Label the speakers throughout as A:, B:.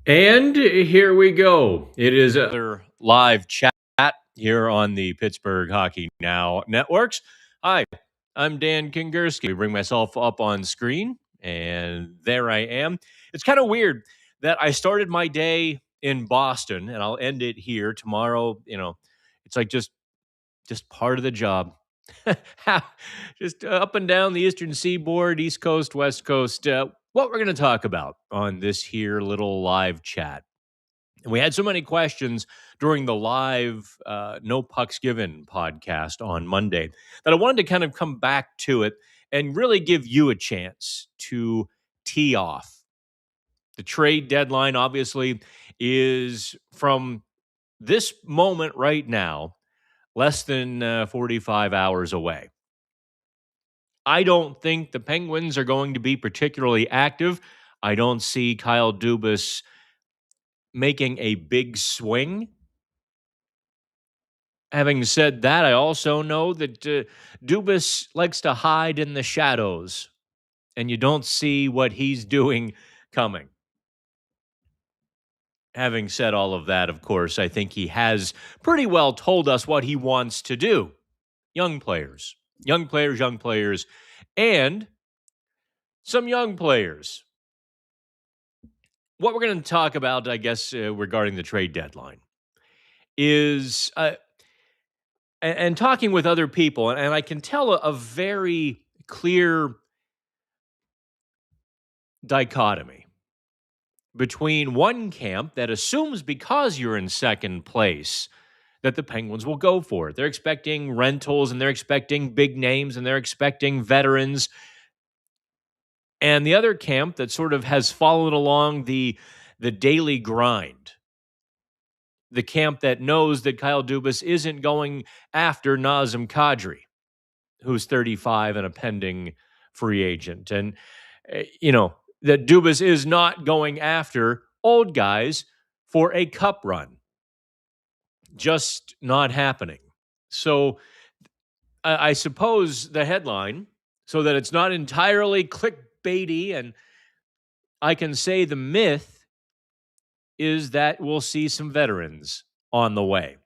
A: And here we go. It is another live chat here on the Pittsburgh Hockey Now networks. Hi, I'm Dan Kingerski. I bring myself up on screen, and there I am. It's kind of weird that I started my day in Boston, and I'll end it here tomorrow. It's like just part of the job. Just up and down the Eastern Seaboard, East Coast, West Coast. What we're going to talk about on this here little live chat. And we had so many questions during the live No Pucks Given podcast on Monday that I wanted to kind of come back to it and really give you a chance to tee off. The trade deadline, obviously, is from this moment right now, less than 45 hours away. I don't think the Penguins are going to be particularly active. I don't see Kyle Dubas making a big swing. Having said that, I also know that Dubas likes to hide in the shadows, and you don't see what he's doing coming. Having said all of that, of course, I think he has pretty well told us what he wants to do. Young players, young players, young players, and some young players. What we're going to talk about, I guess, regarding the trade deadline is and talking with other people, and I can tell a very clear dichotomy between one camp that assumes because you're in second place that the Penguins will go for it. They're expecting rentals and they're expecting big names and they're expecting veterans. And the other camp that sort of has followed along the daily grind. The camp that knows that Kyle Dubas isn't going after Nazem Kadri, who's 35 and a pending free agent. And, that Dubas is not going after old guys for a cup run. Just not happening. So I suppose the headline, so that it's not entirely clickbaity, and I can say the myth is that we'll see some veterans on the way.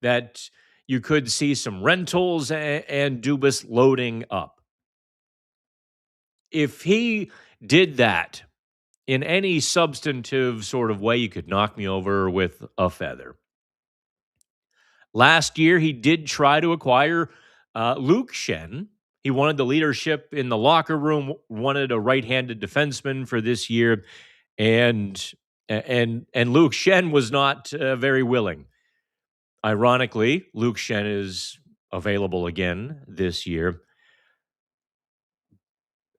A: That you could see some rentals and Dubas loading up. If he did that in any substantive sort of way, you could knock me over with a feather. Last year, he did try to acquire Luke Schenn. He wanted the leadership in the locker room, wanted a right-handed defenseman for this year, and Luke Schenn was not very willing. Ironically, Luke Schenn is available again this year.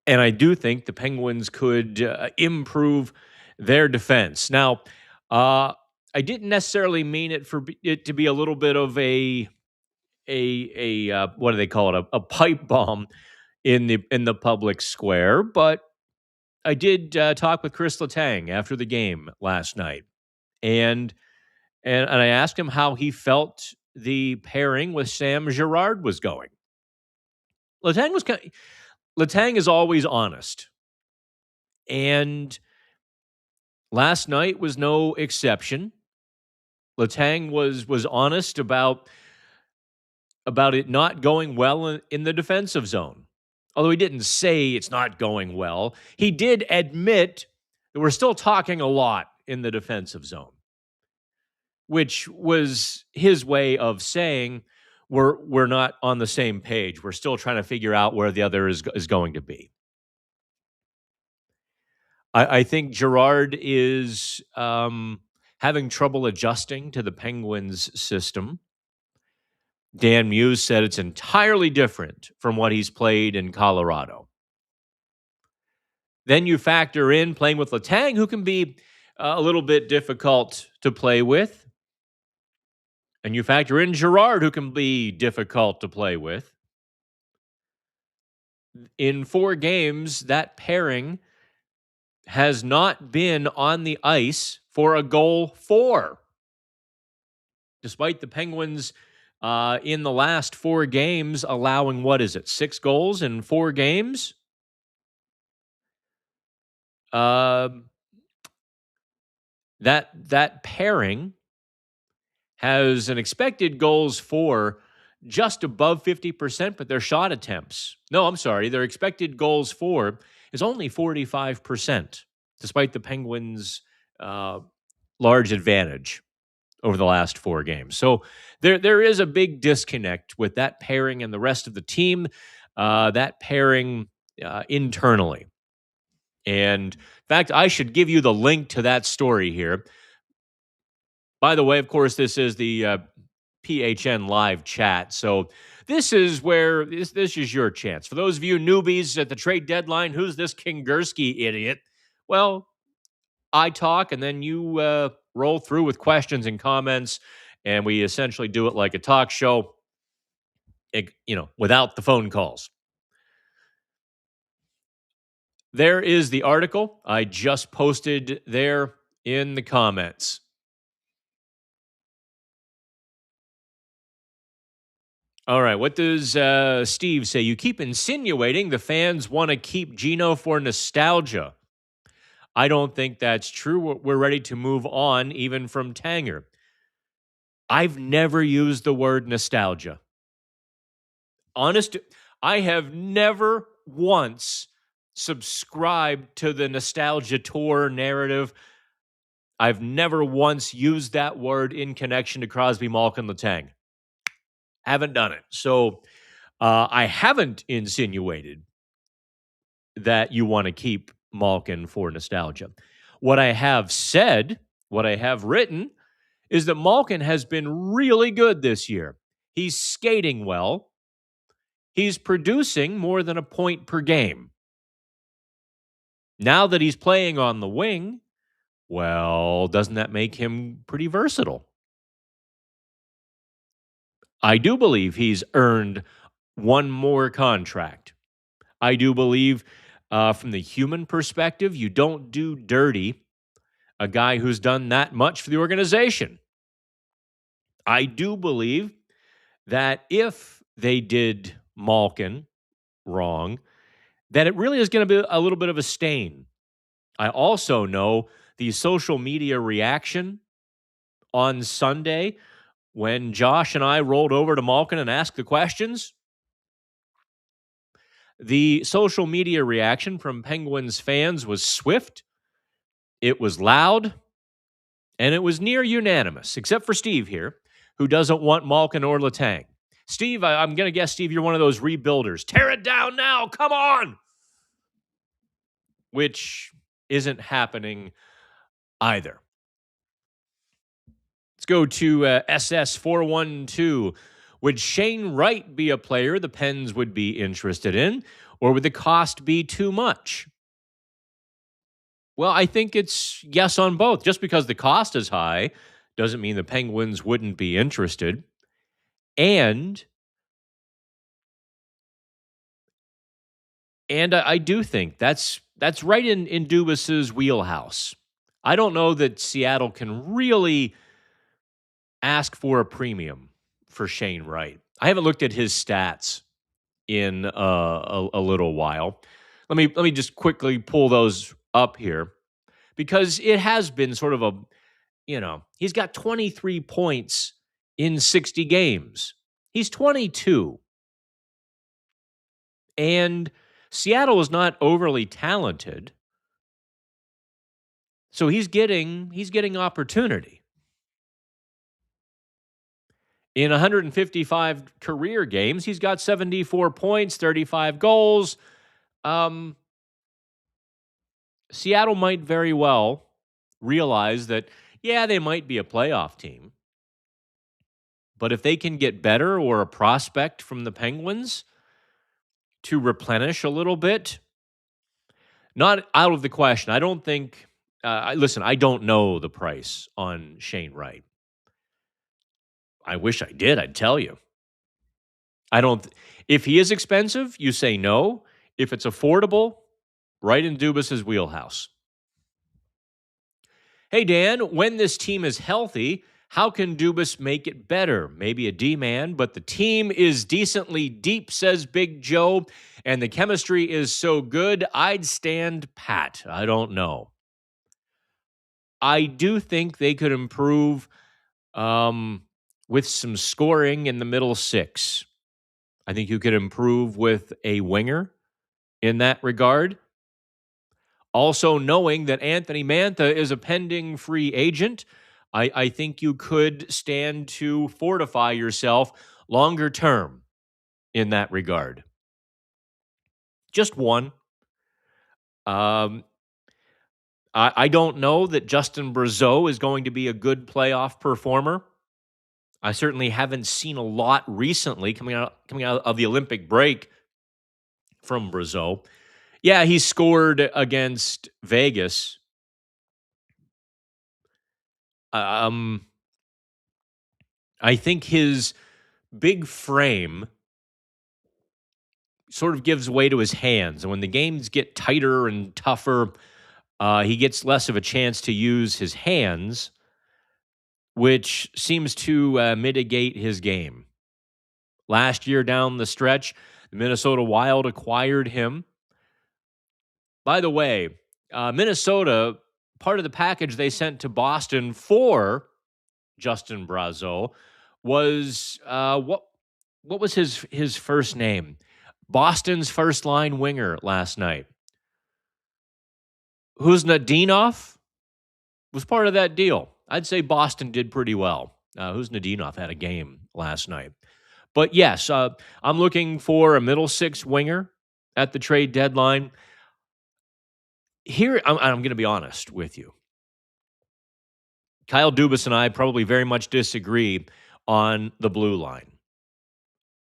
A: And I do think the Penguins could improve their defense. Now, I didn't necessarily mean it for it to be a little bit of a what do they call it? A pipe bomb in the public square, but I did talk with Chris Letang after the game last night, and I asked him how he felt the pairing with Sam Girard was going. Letang is always honest, and last night was no exception. Letang was honest about it not going well in the defensive zone. Although he didn't say it's not going well, he did admit that we're still talking a lot in the defensive zone, which was his way of saying we're not on the same page. We're still trying to figure out where the other is going to be. I think Girard is having trouble adjusting to the Penguins' system. Dan Muse said it's entirely different from what he's played in Colorado. Then you factor in playing with Letang, who can be a little bit difficult to play with. And you factor in Girard, who can be difficult to play with. In 4 games, that pairing has not been on the ice for a goal for. Despite the Penguins in the last 4 games allowing, 6 goals in 4 games? That pairing has an expected goals for just above 50%, but their shot attempts. No, I'm sorry. Their expected goals for is only 45%, despite the Penguins' uh, large advantage over the last 4 games. So there is a big disconnect with that pairing and the rest of the team, that pairing internally. And in fact, I should give you the link to that story here. By the way, of course, this is the PHN live chat. So this is where this is your chance. For those of you newbies at the trade deadline, who's this Kingerski idiot? Well, I talk and then you roll through with questions and comments, and we essentially do it like a talk show, without the phone calls. There is the article I just posted there in the comments. All right. What does Steve say? You keep insinuating the fans want to keep Gino for nostalgia. I don't think that's true. We're ready to move on, even from Tanger. I've never used the word nostalgia. Honest, I have never once subscribed to the nostalgia tour narrative. I've never once used that word in connection to Crosby, Malkin, Letang. Haven't done it. So I haven't insinuated that you want to keep Malkin for nostalgia. What I have said, what I have written, is that Malkin has been really good this year. He's skating well. He's producing more than a point per game. Now that he's playing on the wing, well, doesn't that make him pretty versatile? I do believe he's earned one more contract. I do believe, from the human perspective, you don't do dirty a guy who's done that much for the organization. I do believe that if they did Malkin wrong, that it really is going to be a little bit of a stain. I also know the social media reaction on Sunday when Josh and I rolled over to Malkin and asked the questions. The social media reaction from Penguins fans was swift, it was loud, and it was near unanimous, except for Steve here, who doesn't want Malkin or Letang. Steve, I'm going to guess, Steve, you're one of those rebuilders. Tear it down now. Come on. Which isn't happening either. Let's go to SS412. Would Shane Wright be a player the Pens would be interested in, or would the cost be too much? Well, I think it's yes on both. Just because the cost is high doesn't mean the Penguins wouldn't be interested. And I do think that's right in Dubas's wheelhouse. I don't know that Seattle can really ask for a premium for Shane Wright. I haven't looked at his stats in a little while. Let me just quickly pull those up here, because it has been sort of he's got 23 points in 60 games. He's 22. And Seattle is not overly talented. So he's getting opportunity. In 155 career games, he's got 74 points, 35 goals. Seattle might very well realize that, yeah, they might be a playoff team. But if they can get better or a prospect from the Penguins to replenish a little bit, not out of the question. I don't think, listen, I don't know the price on Shane Wright. I wish I did, I'd tell you. I don't, if he is expensive, you say no. If it's affordable, right in Dubas's wheelhouse. Hey, Dan, when this team is healthy, how can Dubas make it better? Maybe a D-man, but the team is decently deep, says Big Joe, and the chemistry is so good, I'd stand pat. I don't know. I do think they could improve with some scoring in the middle six. I think you could improve with a winger in that regard. Also, knowing that Anthony Mantha is a pending free agent, I think you could stand to fortify yourself longer term in that regard. Just one. Um, I don't know that Justin Brazeau is going to be a good playoff performer. I certainly haven't seen a lot recently coming out of the Olympic break from Brazeau. Yeah, he scored against Vegas. Um, I think his big frame sort of gives way to his hands, and when the games get tighter and tougher, he gets less of a chance to use his hands, which seems to mitigate his game. Last year down the stretch, the Minnesota Wild acquired him. By the way, Minnesota, part of the package they sent to Boston for Justin Brazeau was what was his first name? Boston's first line winger last night. Huznadinov was part of that deal. I'd say Boston did pretty well. Huznadinov had a game last night. But yes, I'm looking for a middle six winger at the trade deadline. Here, I'm going to be honest with you. Kyle Dubas and I probably very much disagree on the blue line.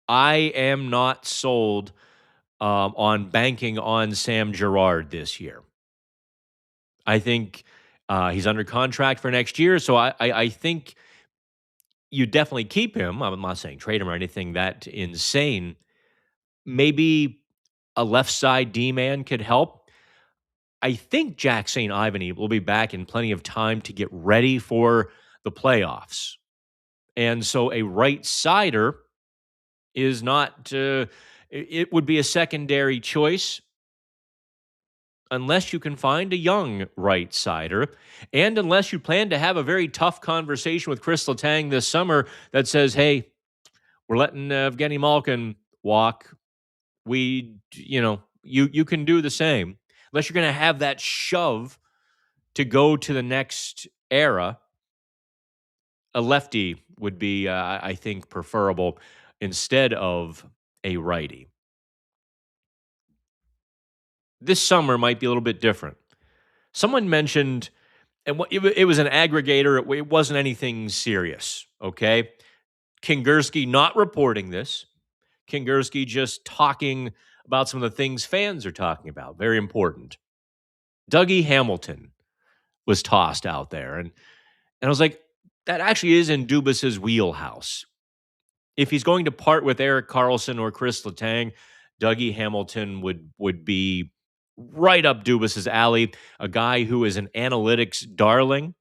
A: I am not sold on banking on Sam-Girard this year. I think he's under contract for next year, so I think you definitely keep him. I'm not saying trade him or anything that insane. Maybe a left side D-man could help. I think Jack St. Ivany will be back in plenty of time to get ready for the playoffs. And so a right-sider is not, it would be a secondary choice unless you can find a young right-sider and unless you plan to have a very tough conversation with Chris Letang this summer that says, hey, we're letting Evgeny Malkin walk. You can do the same. Unless you're going to have that shove to go to the next era, a lefty would be, I think, preferable instead of a righty. This summer might be a little bit different. Someone mentioned, and it was an aggregator. It wasn't anything serious, okay? Kingerski not reporting this. Kingerski just talking about some of the things fans are talking about. Very important. Dougie Hamilton was tossed out there. And I was like, that actually is in Dubas's wheelhouse. If he's going to part with Erik Karlsson or Chris Letang, Dougie Hamilton would be right up Dubas's alley. A guy who is an analytics darling,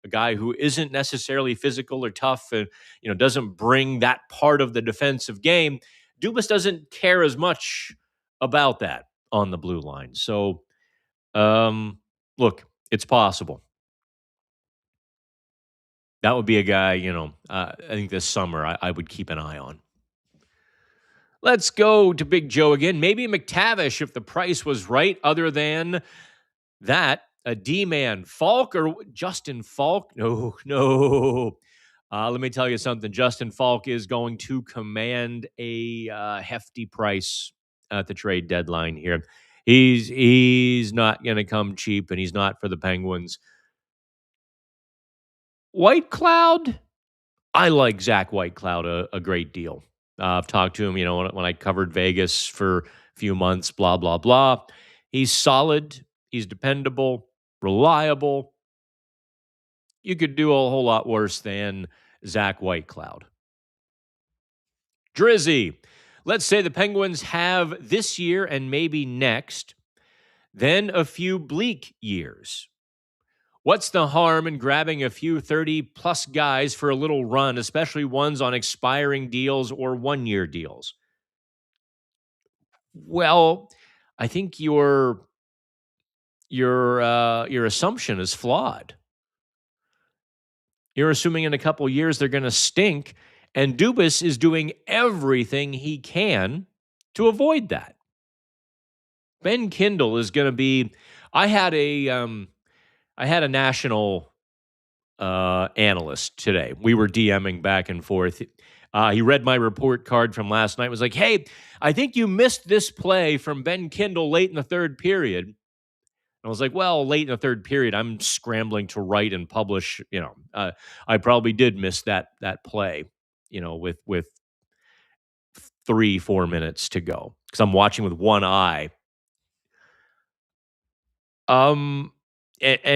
A: a guy who isn't necessarily physical or tough, and doesn't bring that part of the defensive game. Dubas doesn't care as much about that on the blue line. So, look, it's possible. That would be a guy, I think this summer I would keep an eye on. Let's go to Big Joe again. Maybe McTavish if the price was right. Other than that, a D-man, Falk or Justin Falk? No. Let me tell you something. Justin Falk is going to command a hefty price at the trade deadline here. He's not going to come cheap, and he's not for the Penguins. White Cloud? I like Zach Whitecloud a great deal. I've talked to him, when I covered Vegas for a few months, blah, blah, blah. He's solid. He's dependable, reliable. You could do a whole lot worse than Zach Whitecloud. Drizzy. Let's say the Penguins have this year and maybe next, then a few bleak years. What's the harm in grabbing a few 30-plus guys for a little run, especially ones on expiring deals or one-year deals? Well, I think your assumption is flawed. You're assuming in a couple years they're going to stink, and Dubas is doing everything he can to avoid that. Ben Kindle is going to be. I had a national analyst today. We were DMing back and forth. He read my report card from last night. Was like, "Hey, I think you missed this play from Ben Kindle late in the third period." I was like, "Well, late in the third period, I'm scrambling to write and publish. I probably did miss that play. With 3-4 minutes to go because I'm watching with one eye." And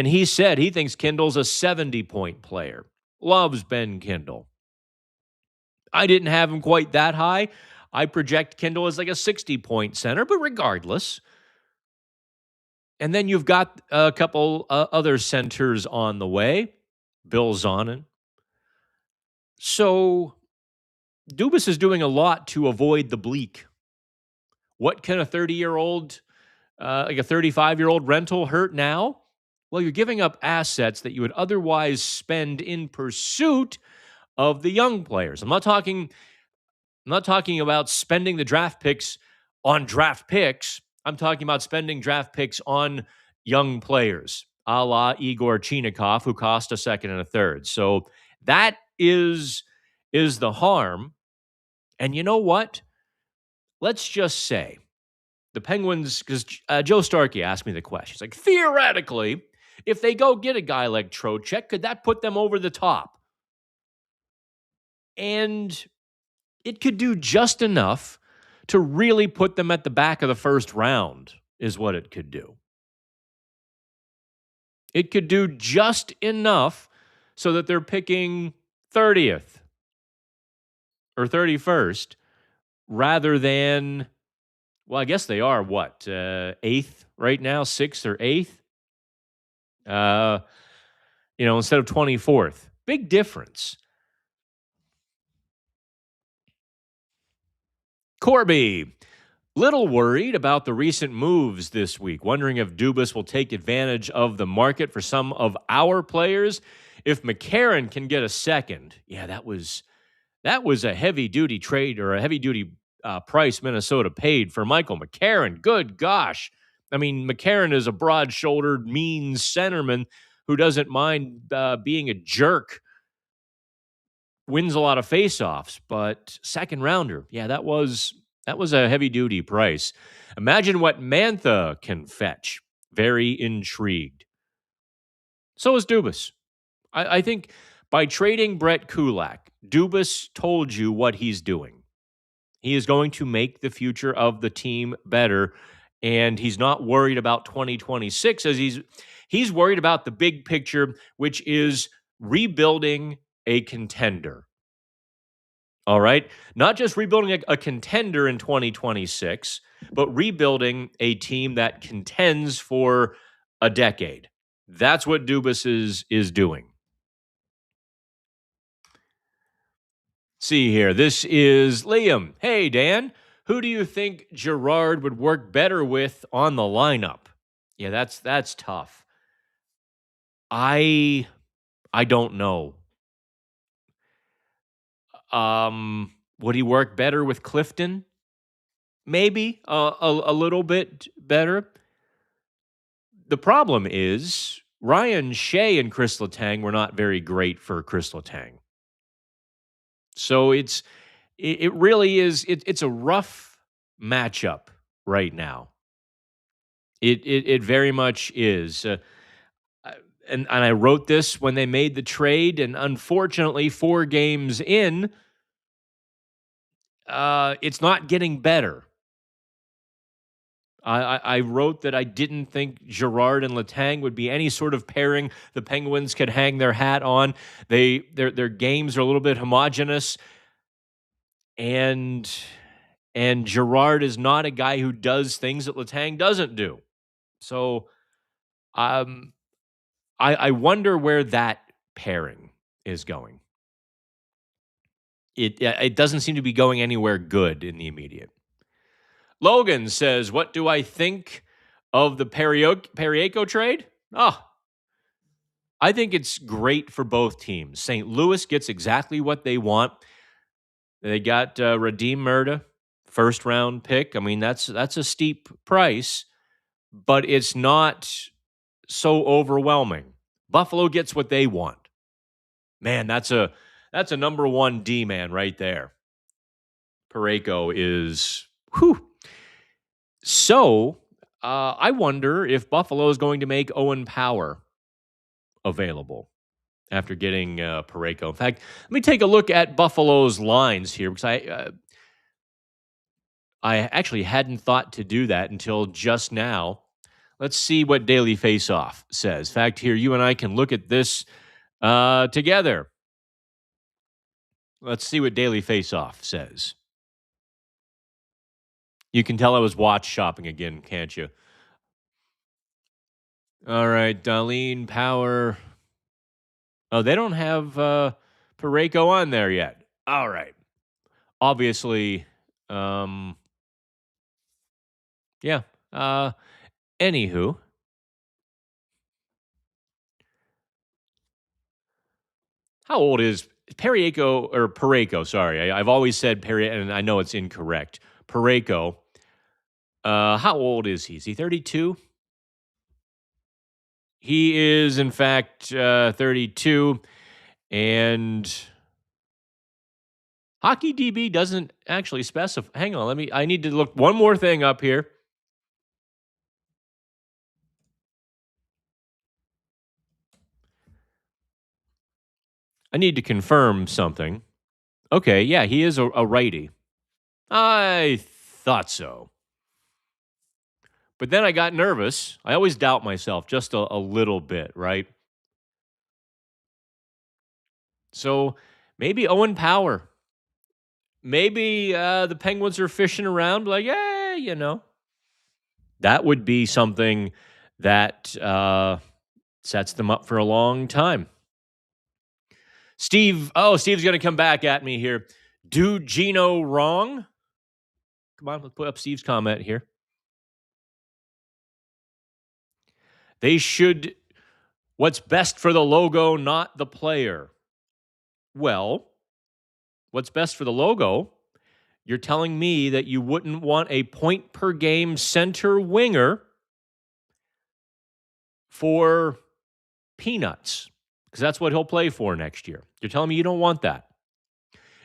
A: he said he thinks Kindle's a 70-point player. Loves Ben Kindle. I didn't have him quite that high. I project Kindle as like a 60-point center, but regardless. And then you've got a couple other centers on the way. Bill Zonin. So Dubas is doing a lot to avoid the bleak. What can a 30-year-old, like a 35-year-old rental hurt now? Well, you're giving up assets that you would otherwise spend in pursuit of the young players. I'm not talking about spending the draft picks on draft picks. I'm talking about spending draft picks on young players, a la Igor Chinikov, who cost a second and a third. So that is the harm. And you know what? Let's just say the Penguins, because Joe Starkey asked me the question. He's like, theoretically, if they go get a guy like Trocheck, could that put them over the top? And it could do just enough to really put them at the back of the first round, is what it could do. It could do just enough so that they're picking 30th or 31st rather than, well, I guess they are what, 8th right now, 6th or 8th? Instead of 24th. Big difference. Corby, little worried about the recent moves this week, wondering if Dubas will take advantage of the market for some of our players. If McCarron can get a second, that was a heavy-duty trade or a heavy-duty price Minnesota paid for Michael McCarron. Good gosh. I mean, McCarron is a broad-shouldered, mean centerman who doesn't mind being a jerk, wins a lot of faceoffs, but second rounder, that was a heavy-duty price. Imagine what Mantha can fetch. Very intrigued. So is Dubas. I think by trading Brett Kulak, Dubas told you what he's doing. He is going to make the future of the team better, and he's not worried about 2026 as he's worried about the big picture, which is rebuilding a contender. All right? Not just rebuilding a contender in 2026, but rebuilding a team that contends for a decade. That's what Dubas is doing. See here. This is Liam. Hey, Dan. Who do you think Girard would work better with on the lineup? Yeah, that's tough. I don't know. Would he work better with Clifton? Maybe a little bit better. The problem is Ryan Shea and Chris Letang were not very great for Chris Letang. So it really is. It's a rough matchup right now. It very much is. And I wrote this when they made the trade, and unfortunately, 4 games in, it's not getting better. I wrote that I didn't think Girard and Letang would be any sort of pairing the Penguins could hang their hat on. Their games are a little bit homogenous, and Girard is not a guy who does things that Letang doesn't do. So, I wonder where that pairing is going. It doesn't seem to be going anywhere good in the immediate. Logan says, what do I think of the Periaco trade? I think it's great for both teams. St. Louis gets exactly what they want. They got Radim Murda, first round pick. I mean, that's a steep price, but it's not so overwhelming. Buffalo gets what they want. Man, that's a number one D man right there. Parayko is whew. So I wonder if Buffalo is going to make Owen Power available after getting Parayko. In fact, let me take a look at Buffalo's lines here because I actually hadn't thought to do that until just now. Let's see what Daily Faceoff says. In fact, here, you and I can look at this together. Let's see what Daily Faceoff says. You can tell I was watch shopping again, can't you? All right, Darlene Power. Oh, they don't have Parayko on there yet. All right. Obviously, yeah. Anywho, how old is Parayko? Sorry, I've always said Perry, and I know it's incorrect. Parayko. How old is he? Is he 32? He is, in fact, 32, and Hockey DB doesn't actually specify. Hang on, I need to look one more thing up here. I need to confirm something. Okay, yeah, he is a righty. I thought so. But then I got nervous. I always doubt myself just a little bit, right? So maybe Owen Power. Maybe the Penguins are fishing around like, yeah, That would be something that sets them up for a long time. Steve's going to come back at me here. Do Gino wrong? Come on, let's put up Steve's comment here. They should, what's best for the logo, not the player. Well, what's best for the logo? You're telling me that you wouldn't want a point per game center winger for peanuts, because that's what he'll play for next year. You're telling me you don't want that.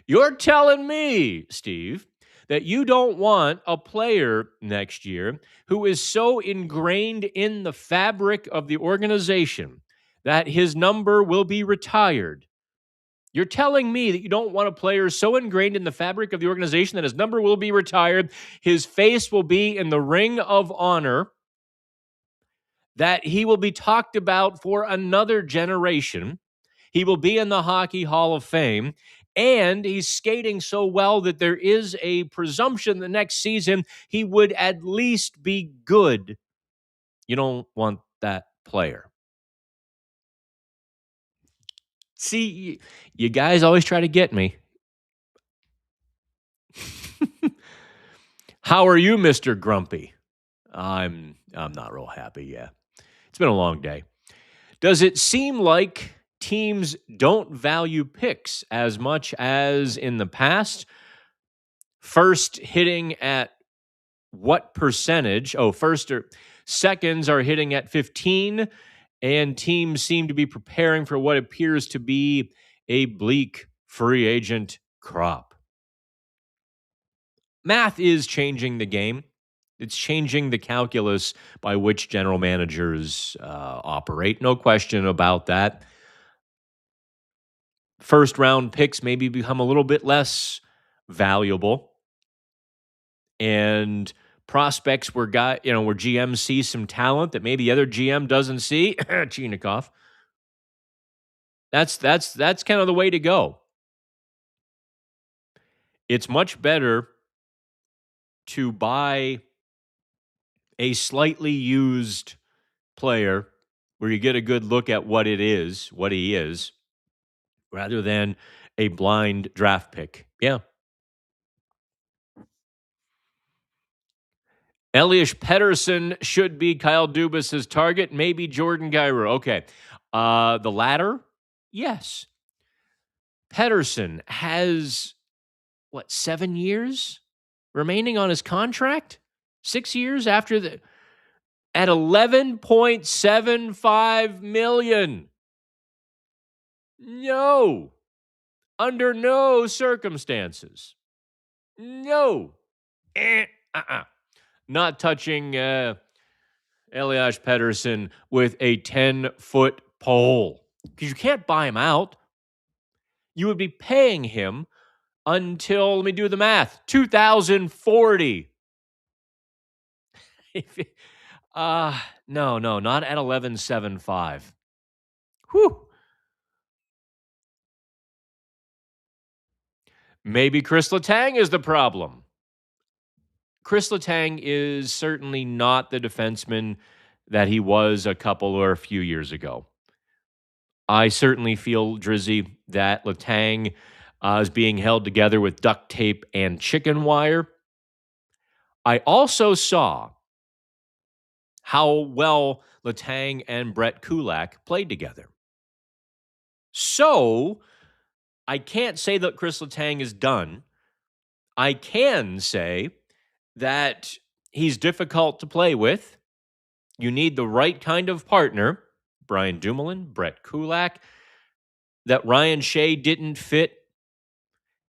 A: You're telling me, Steve, that you don't want a player next year who is so ingrained in the fabric of the organization that his number will be retired. You're telling me that you don't want a player so ingrained in the fabric of the organization that his number will be retired, his face will be in the ring of honor, that he will be talked about for another generation. He will be in the Hockey Hall of Fame, and he's skating so well that there is a presumption the next season he would at least be good. You don't want that player. See, you guys always try to get me. How are you, Mr. Grumpy? I'm not real happy, yeah. It's been a long day. Does it seem like teams don't value picks as much as in the past? First hitting at what percentage? Seconds are hitting at 15, and teams seem to be preparing for what appears to be a bleak free agent crop. Math is changing the game. It's changing the calculus by which general managers operate. No question about that. First round picks maybe become a little bit less valuable. And prospects where GM sees some talent that maybe the other GM doesn't see. Chinikov. That's kind of the way to go. It's much better to buy a slightly used player where you get a good look at what he is, rather than a blind draft pick. Yeah. Elias Pettersson should be Kyle Dubas' target, maybe Jordan Kyrou. Okay. The latter? Yes. Pettersson has, 7 years remaining on his contract? 6 years after the at $11.75 million. No. Under no circumstances. No. Not touching Elias Pettersson with a 10-foot pole. Because you can't buy him out. You would be paying him until, let me do the math, 2040. No, not at 11.75. Whew. Maybe Chris Letang is the problem. Chris Letang is certainly not the defenseman that he was a couple or a few years ago. I certainly feel, Drizzy, that Letang is being held together with duct tape and chicken wire. I also saw how well Letang and Brett Kulak played together. So, I can't say that Chris Letang is done. I can say that he's difficult to play with. You need the right kind of partner. Brian Dumoulin, Brett Kulak. That Ryan Shea didn't fit.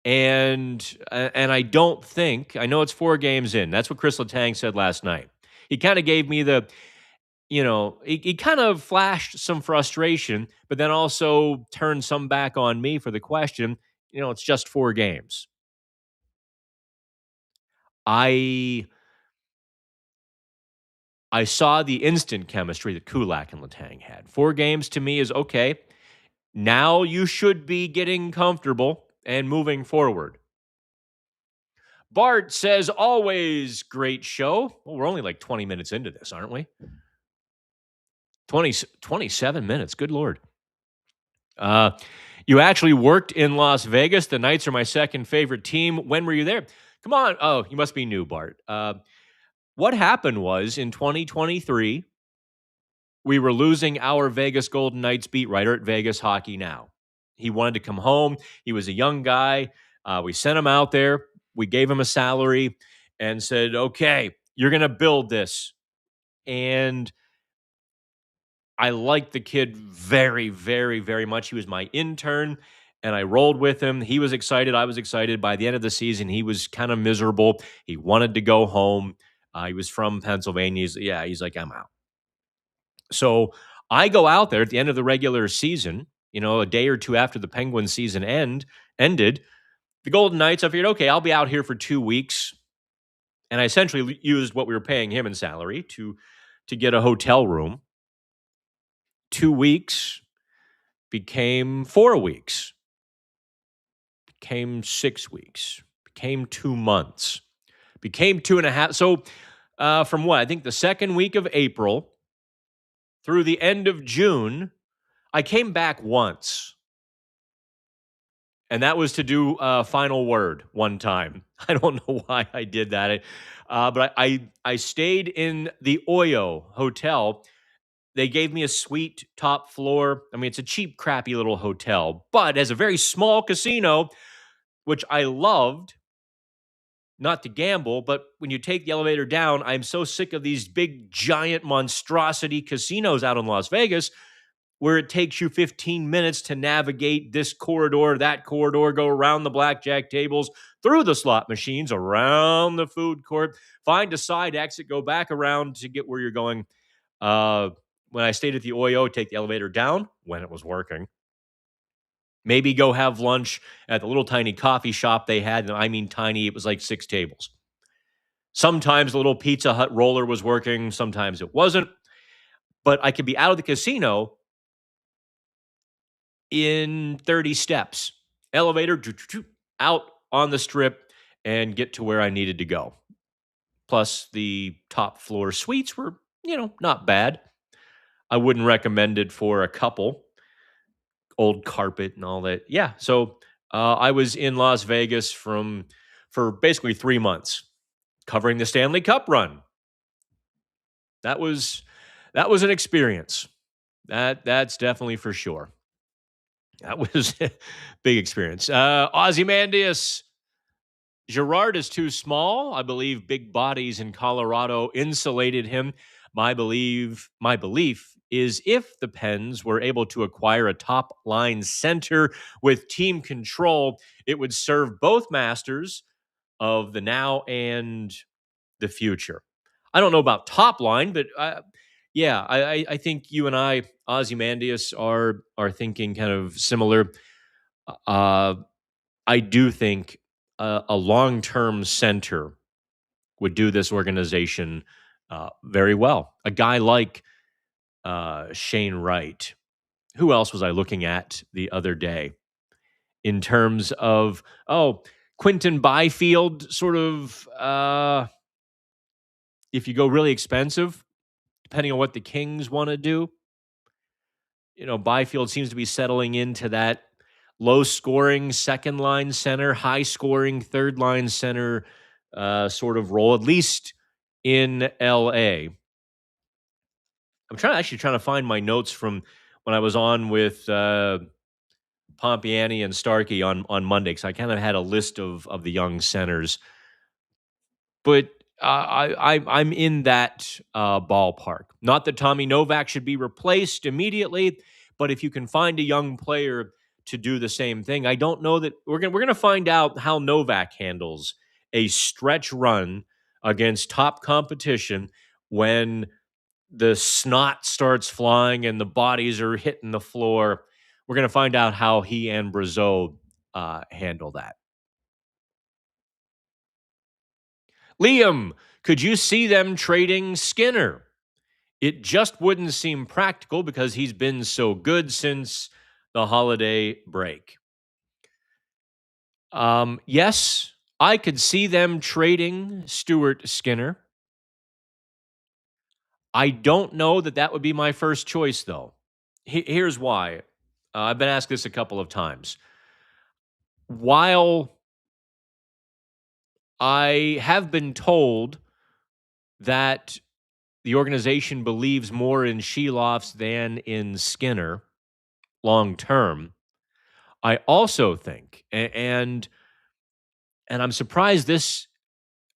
A: And I don't think, I know it's 4 games in. That's what Chris Letang said last night. He kind of gave me the, he kind of flashed some frustration, but then also turned some back on me for the question. It's just 4 games. I saw the instant chemistry that Kulak and Letang had. 4 games to me is okay. Now you should be getting comfortable and moving forward. Bart says, always great show. Well, we're only like 20 minutes into this, aren't we? 27 minutes. Good Lord. You actually worked in Las Vegas. The Knights are my second favorite team. When were you there? Come on. Oh, you must be new, Bart. What happened was in 2023, we were losing our Vegas Golden Knights beat writer at Vegas Hockey Now. He wanted to come home. He was a young guy. We sent him out there. We gave him a salary and said, okay, you're going to build this. And I liked the kid very, very, very much. He was my intern, and I rolled with him. He was excited. I was excited. By the end of the season, he was kind of miserable. He wanted to go home. He was from Pennsylvania. He's like, I'm out. So I go out there at the end of the regular season, a day or two after the Penguins season ended. The Golden Knights, I figured, okay, I'll be out here for 2 weeks. And I essentially used what we were paying him in salary to get a hotel room. 2 weeks became 4 weeks, became 6 weeks, became 2 months, became 2.5. So from what? I think the second week of April through the end of June, I came back once. And that was to do a final word one time. I don't know why I did that. But I stayed in the Oyo Hotel. They gave me a suite, top floor. I mean, it's a cheap, crappy little hotel, but as a very small casino, which I loved. Not to gamble, but when you take the elevator down, I'm so sick of these big, giant monstrosity casinos out in Las Vegas where it takes you 15 minutes to navigate this corridor, that corridor, go around the blackjack tables, through the slot machines, around the food court, find a side exit, go back around to get where you're going. When I stayed at the Oyo, take the elevator down when it was working. Maybe go have lunch at the little tiny coffee shop they had. And I mean tiny, it was like 6 tables. Sometimes the little Pizza Hut roller was working. Sometimes it wasn't. But I could be out of the casino in 30 steps. Elevator, out on the strip, and get to where I needed to go. Plus, the top floor suites were, not bad. I wouldn't recommend it for a couple. Old carpet and all that. Yeah. So I was in Las Vegas for basically 3 months, covering the Stanley Cup run. That was an experience. That's definitely for sure. That was a big experience. Ozymandias, Girard is too small. I believe big bodies in Colorado insulated him. My belief is if the Pens were able to acquire a top line center with team control, it would serve both masters of the now and the future. I don't know about top line, but yeah, I think you and I, Ozymandias, are thinking kind of similar. Uh, I do think a long term center would do this organization very well. A guy like Shane Wright. Who else was I looking at the other day in terms of, Quentin Byfield, sort of, if you go really expensive, depending on what the Kings want to do. Byfield seems to be settling into that low scoring second line center, high scoring third line center sort of role, at least in LA. I'm trying to find my notes from when I was on with Pompiani and Starkey on Monday, because I kind of had a list of the young centers. But I'm in that ballpark. Not that Tommy Novak should be replaced immediately, but if you can find a young player to do the same thing, I don't know that we're gonna find out how Novak handles a stretch run against top competition when the snot starts flying and the bodies are hitting the floor. We're gonna find out how he and Brazeau handle that. Liam, could you see them trading Skinner? It just wouldn't seem practical because he's been so good since the holiday break. Yes, I could see them trading Stuart Skinner. I don't know that would be my first choice, though. Here's why. I've been asked this a couple of times. While I have been told that the organization believes more in Sheloffs than in Skinner long term, I also think, and I'm surprised this.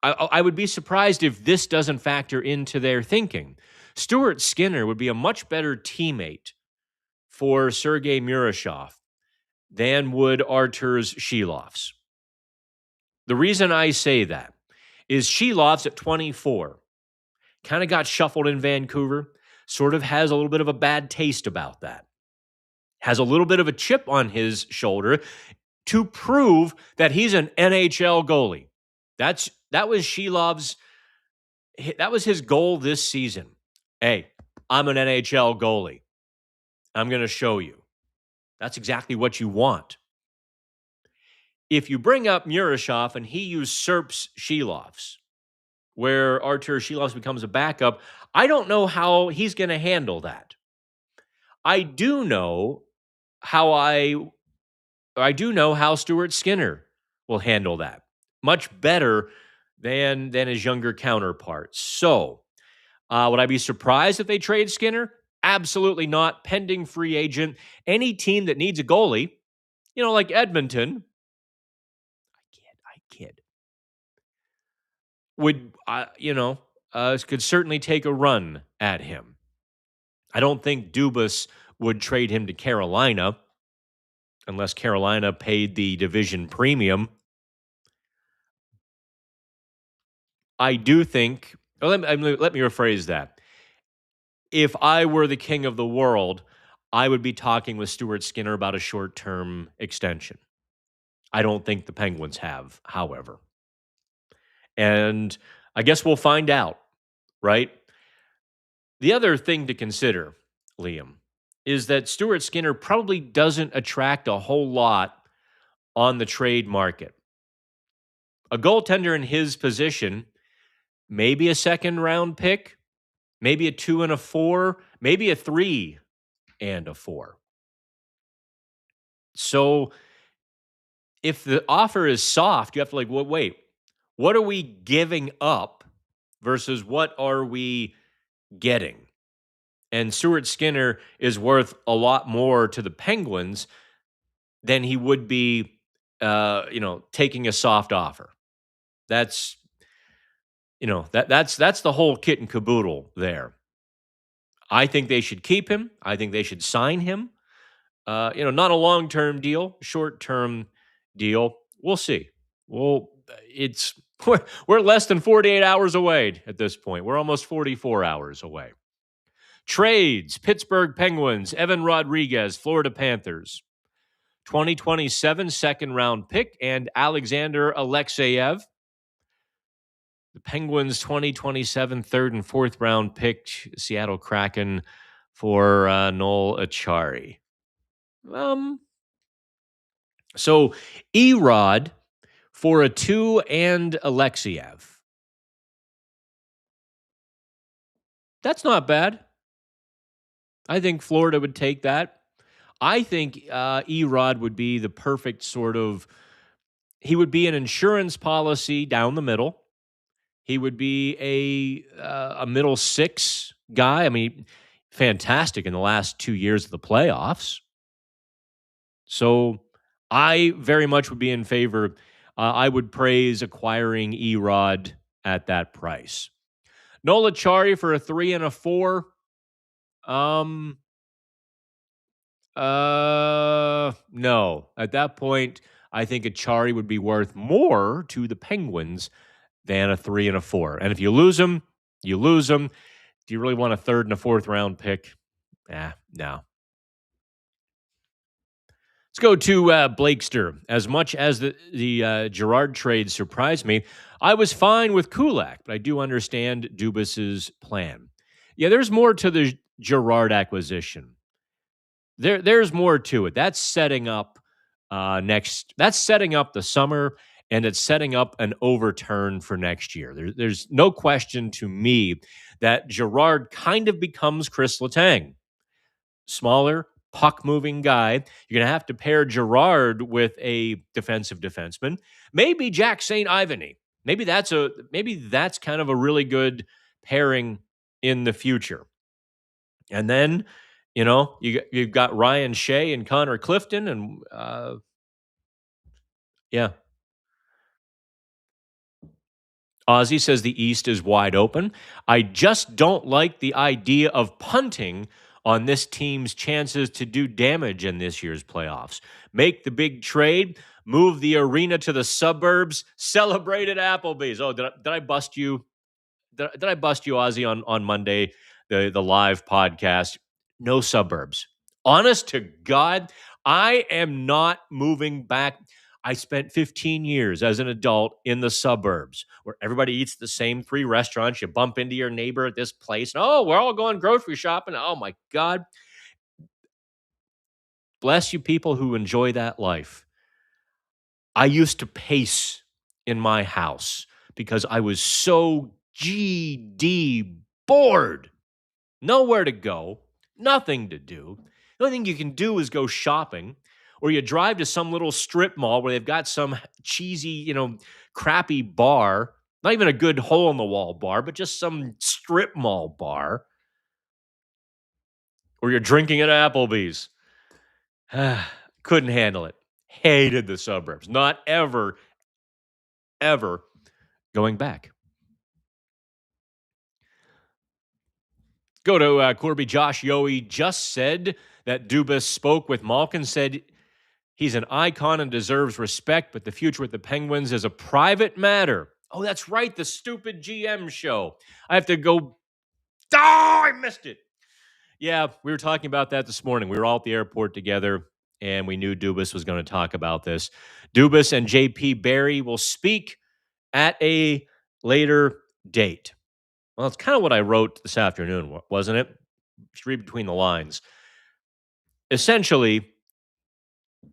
A: I would be surprised if this doesn't factor into their thinking. Stuart Skinner would be a much better teammate for Sergei Murashov than would Arturs Sheloffs. The reason I say that is Sheloffs at 24 kind of got shuffled in Vancouver, sort of has a little bit of a bad taste about that. Has a little bit of a chip on his shoulder to prove that he's an NHL goalie. That was Shelov's, that was his goal this season. Hey, I'm an NHL goalie. I'm going to show you. That's exactly what you want. If you bring up Murashov and he usurps Shelov's, where Artur Shelovs becomes a backup, I don't know how he's going to handle that. I do know how Stuart Skinner will handle that much better than his younger counterparts. So, would I be surprised if they trade Skinner? Absolutely not. Pending free agent. Any team that needs a goalie, like Edmonton, I kid, would, could certainly take a run at him. I don't think Dubas would trade him to Carolina unless Carolina paid the division premium. I do think, let me rephrase that. If I were the king of the world, I would be talking with Stuart Skinner about a short-term extension. I don't think the Penguins have, however. And I guess we'll find out, right? The other thing to consider, Liam, is that Stuart Skinner probably doesn't attract a whole lot on the trade market. A goaltender in his position, maybe a second round pick, maybe a 2 and a 4, maybe a 3 and a 4. So if the offer is soft, you have to wait, what are we giving up versus what are we getting. And Stuart Skinner is worth a lot more to the Penguins than he would be, taking a soft offer. That's, that's the whole kit and caboodle there. I think they should keep him. I think they should sign him. Not a long-term deal, short-term deal. We'll see. Well, it's we're less than 48 hours away at this point. We're almost 44 hours away. Trades: Pittsburgh Penguins, Evan Rodriguez, Florida Panthers. 2027 second-round pick and Alexander Alexeyev. The Penguins 2027 third and fourth round pick, Seattle Kraken for Noel Acciari. So Erod for a 2 and Alexeyev. That's not bad. I think Florida would take that. I think Erod would be the perfect sort of, he would be an insurance policy down the middle. He would be a middle six guy. I mean, fantastic in the last 2 years of the playoffs. So I very much would be in favor. I would praise acquiring Erod at that price. Noel Acciari for a 3 and a 4. No. At that point, I think Acciari would be worth more to the Penguins than a 3 and a 4. And if you lose him, you lose him. Do you really want a third and a fourth round pick? No. Let's go to Blakester. As much as the Girard trade surprised me, I was fine with Kulak, but I do understand Dubas's plan. Yeah, there's more to the Girard acquisition. There's more to it. That's setting up That's setting up the summer, and it's setting up an overturn for next year. There's no question to me that Girard kind of becomes Chris Letang. Smaller, puck-moving guy. You're going to have to pair Girard with a defensive defenseman. Maybe Jack St. Ivany. Maybe that's kind of a really good pairing in the future. And then, you've got Ryan Shea and Connor Clifton, and yeah. Ozzy says the East is wide open. I just don't like the idea of punting on this team's chances to do damage in this year's playoffs. Make the big trade, move the arena to the suburbs, celebrate at Applebee's. Oh, did I bust you? Did I bust you, Ozzy, on Monday, the live podcast? No suburbs. Honest to God, I am not moving back. I spent 15 years as an adult in the suburbs where everybody eats the same 3 restaurants. You bump into your neighbor at this place. And, oh, we're all going grocery shopping. Oh, my God. Bless you people who enjoy that life. I used to pace in my house because I was so GD bored. Nowhere to go, nothing to do. The only thing you can do is go shopping, or you drive to some little strip mall where they've got some cheesy, crappy bar, not even a good hole-in-the-wall bar, but just some strip mall bar, or you're drinking at Applebee's. Couldn't handle it. Hated the suburbs. Not ever going back. Go to Corby. Josh Yohe just said that Dubas spoke with Malkin, said he's an icon and deserves respect, but the future with the Penguins is a private matter. Oh, that's right, the stupid GM show. I have to go. Oh, I missed it. Yeah, we were talking about that this morning. We were all at the airport together, and we knew Dubas was going to talk about this. Dubas and JP Barry will speak at a later date. Well, it's kind of what I wrote this afternoon, wasn't it? If you read between the lines. Essentially,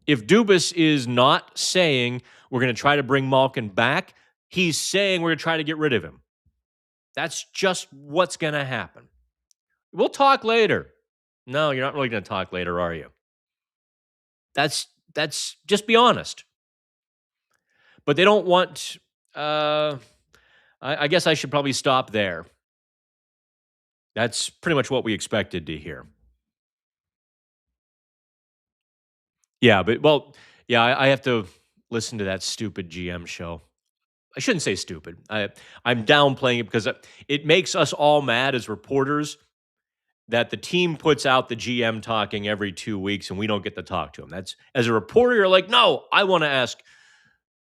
A: if Dubas is not saying we're going to try to bring Malkin back, he's saying we're going to try to get rid of him. That's just what's going to happen. We'll talk later. No, you're not really going to talk later, are you? That's just be honest. But they don't want, I guess I should probably stop there. That's pretty much what we expected to hear. Yeah, but well, yeah, I have to listen to that stupid GM show. I shouldn't say stupid. I'm downplaying it because it makes us all mad as reporters that the team puts out the GM talking every 2 weeks and we don't get to talk to him. That's as a reporter, you're like, no, I want to ask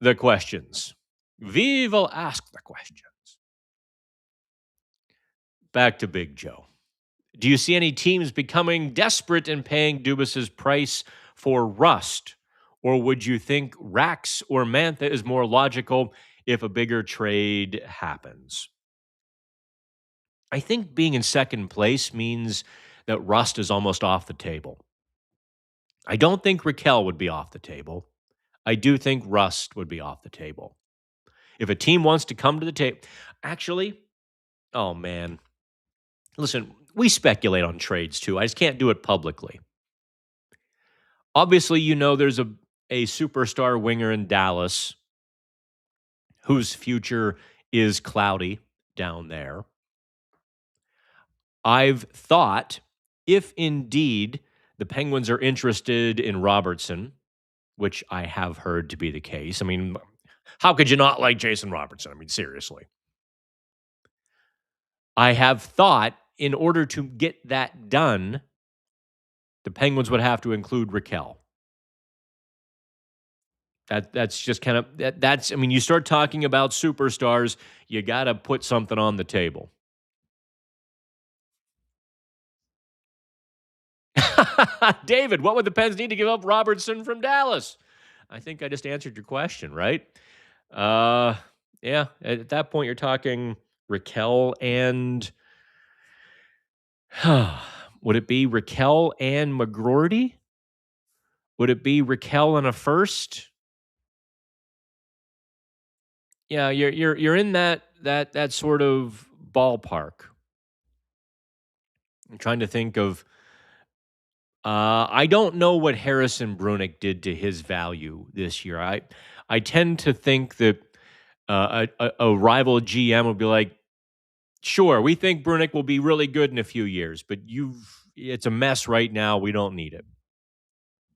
A: the questions. We will ask the questions. Back to Big Joe. Do you see any teams becoming desperate and paying Dubas's price for rust? Or would you think Rax or Mantha is more logical if a bigger trade happens? I think being in second place means that rust is almost off the table. I don't think Raquel would be off the table. I do think rust would be off the table. If a team wants to come to the table, actually, oh man, listen, we speculate on trades too. I just can't do it publicly. Obviously, there's a superstar winger in Dallas whose future is cloudy down there. I've thought if indeed the Penguins are interested in Robertson, which I have heard to be the case. I mean, how could you not like Jason Robertson? I mean, seriously. I have thought in order to get that done, the Penguins would have to include Raquel. That's just kind of that's I mean, you start talking about superstars, you got to put something on the table. David, what would the Pens need to give up Robertson from Dallas? I think I just answered your question, right? Yeah, at that point you're talking Raquel and would it be Raquel and McGroarty? Would it be Raquel and a first? Yeah, you're in that sort of ballpark. I'm trying to think of. I don't know what Harrison Brunick did to his value this year. I tend to think that a rival GM would be like, sure, we think Brunick will be really good in a few years, but it's a mess right now. We don't need it.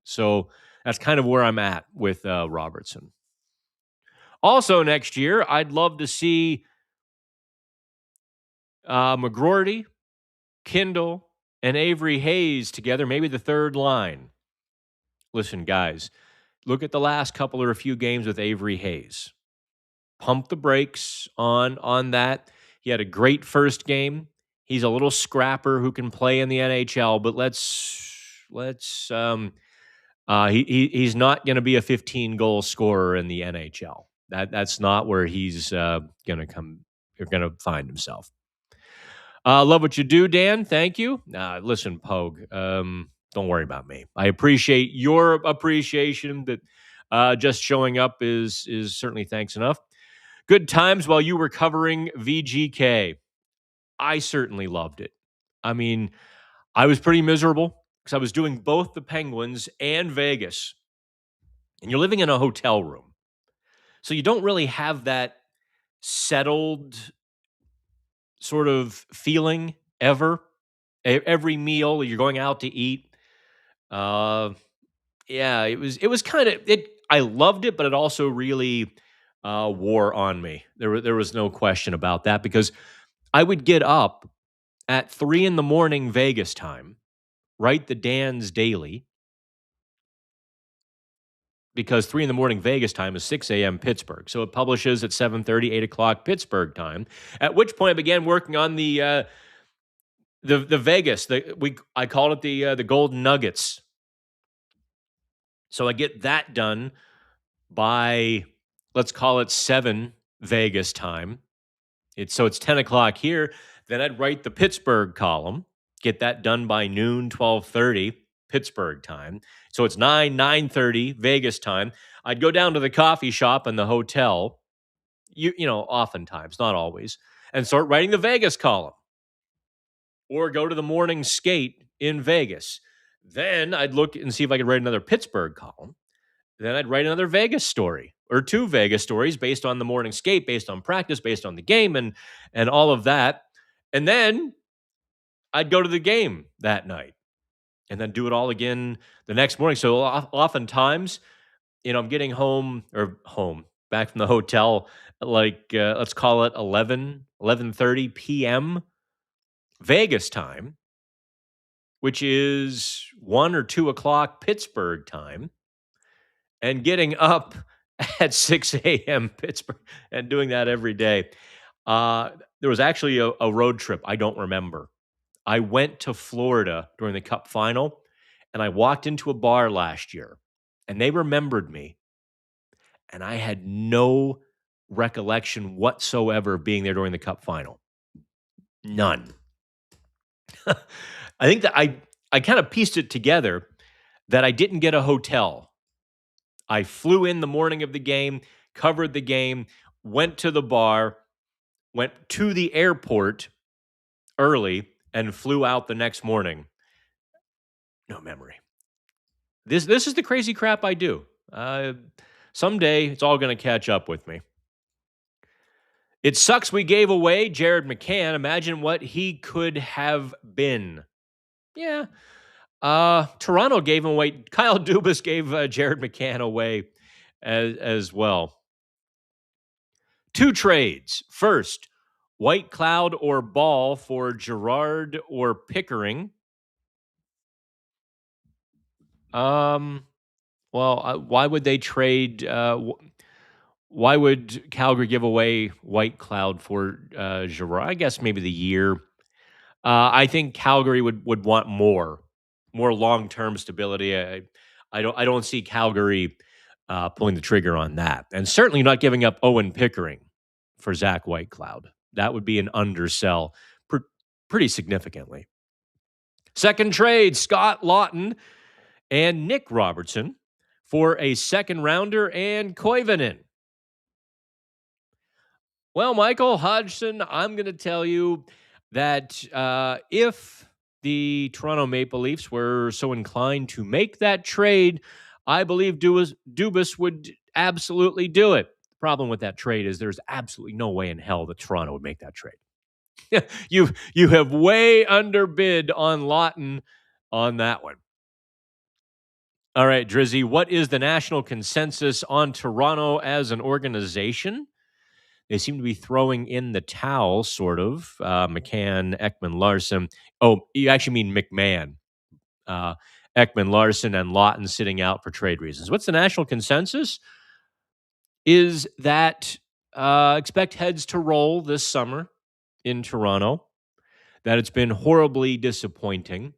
A: So that's kind of where I'm at with Robertson. Also, next year, I'd love to see McGroarty, Kindle, and Avery Hayes together, maybe the third line. Listen, guys, look at the last couple or a few games with Avery Hayes. Pump the brakes on that. He had a great first game. He's a little scrapper who can play in the NHL, but he's not going to be a 15-goal scorer in the NHL. That's not where he's going to come. You're going to find himself. Love what you do, Dan. Thank you. Listen, Pogue, don't worry about me. I appreciate your appreciation. That just showing up is certainly thanks enough. Good times while you were covering VGK. I certainly loved it. I mean, I was pretty miserable because I was doing both the Penguins and Vegas. And you're living in a hotel room. So you don't really have that settled sort of feeling ever. Every meal you're going out to eat. Yeah, it was kind of it. I loved it, but it also really wore on me. There was no question about that because I would get up at 3 a.m. Vegas time, write the Dan's Daily, because 3 a.m. Vegas time is 6 a.m. Pittsburgh. So it publishes at 7:30, 8 o'clock Pittsburgh time, at which point I began working on the Vegas. I called it the Golden Nuggets. So I get that done by, let's call it 7 Vegas time. It's 10 o'clock here. Then I'd write the Pittsburgh column, get that done by noon, 12:30 Pittsburgh time. So it's 9:30 Vegas time. I'd go down to the coffee shop in the hotel, oftentimes, not always, and start writing the Vegas column. Or go to the morning skate in Vegas. Then I'd look and see if I could write another Pittsburgh column. Then I'd write another Vegas story or 2 Vegas stories based on the morning skate, based on practice, based on the game and all of that. And then I'd go to the game that night and then do it all again the next morning. So oftentimes, I'm getting home back from the hotel at let's call it 11:30 p.m. Vegas time, which is 1 or 2 o'clock Pittsburgh time, and getting up at 6 a.m. Pittsburgh and doing that every day. There was actually a road trip. I don't remember. I went to Florida during the Cup final, and I walked into a bar last year, and they remembered me, and I had no recollection whatsoever of being there during the Cup final. None. I think that I kind of pieced it together that I didn't get a hotel. I flew in the morning of the game, covered the game, went to the bar, went to the airport early, and flew out the next morning. No memory. This is the crazy crap I do. Someday it's all going to catch up with me. It sucks we gave away Jared McCann. Imagine what he could have been. Yeah. Toronto gave him away. Kyle Dubas gave Jared McCann away as well. 2 trades. First, White Cloud or Ball for Girard or Pickering. Well, why would they trade? Why would Calgary give away White Cloud for Girard? I guess maybe the year. I think Calgary would want more long-term stability. I don't see Calgary pulling the trigger on that, and certainly not giving up Owen Pickering for Zach Whitecloud. That would be an undersell pretty significantly. Second trade: Scott Lawton and Nick Robertson for a second rounder and Koivunen. Well, Michael Hodgson, I'm going to tell you that if the Toronto Maple Leafs were so inclined to make that trade, I believe Dubas would absolutely do it. The problem with that trade is there's absolutely no way in hell that Toronto would make that trade. You have way underbid on Lawton on that one. All right, Drizzy, what is the national consensus on Toronto as an organization? They seem to be throwing in the towel, sort of. McCann, Ekman, Larson. Oh, you actually mean McMahon. Ekman, Larson, and Lawton sitting out for trade reasons. What's the national consensus? Is that expect heads to roll this summer in Toronto, that it's been horribly disappointing.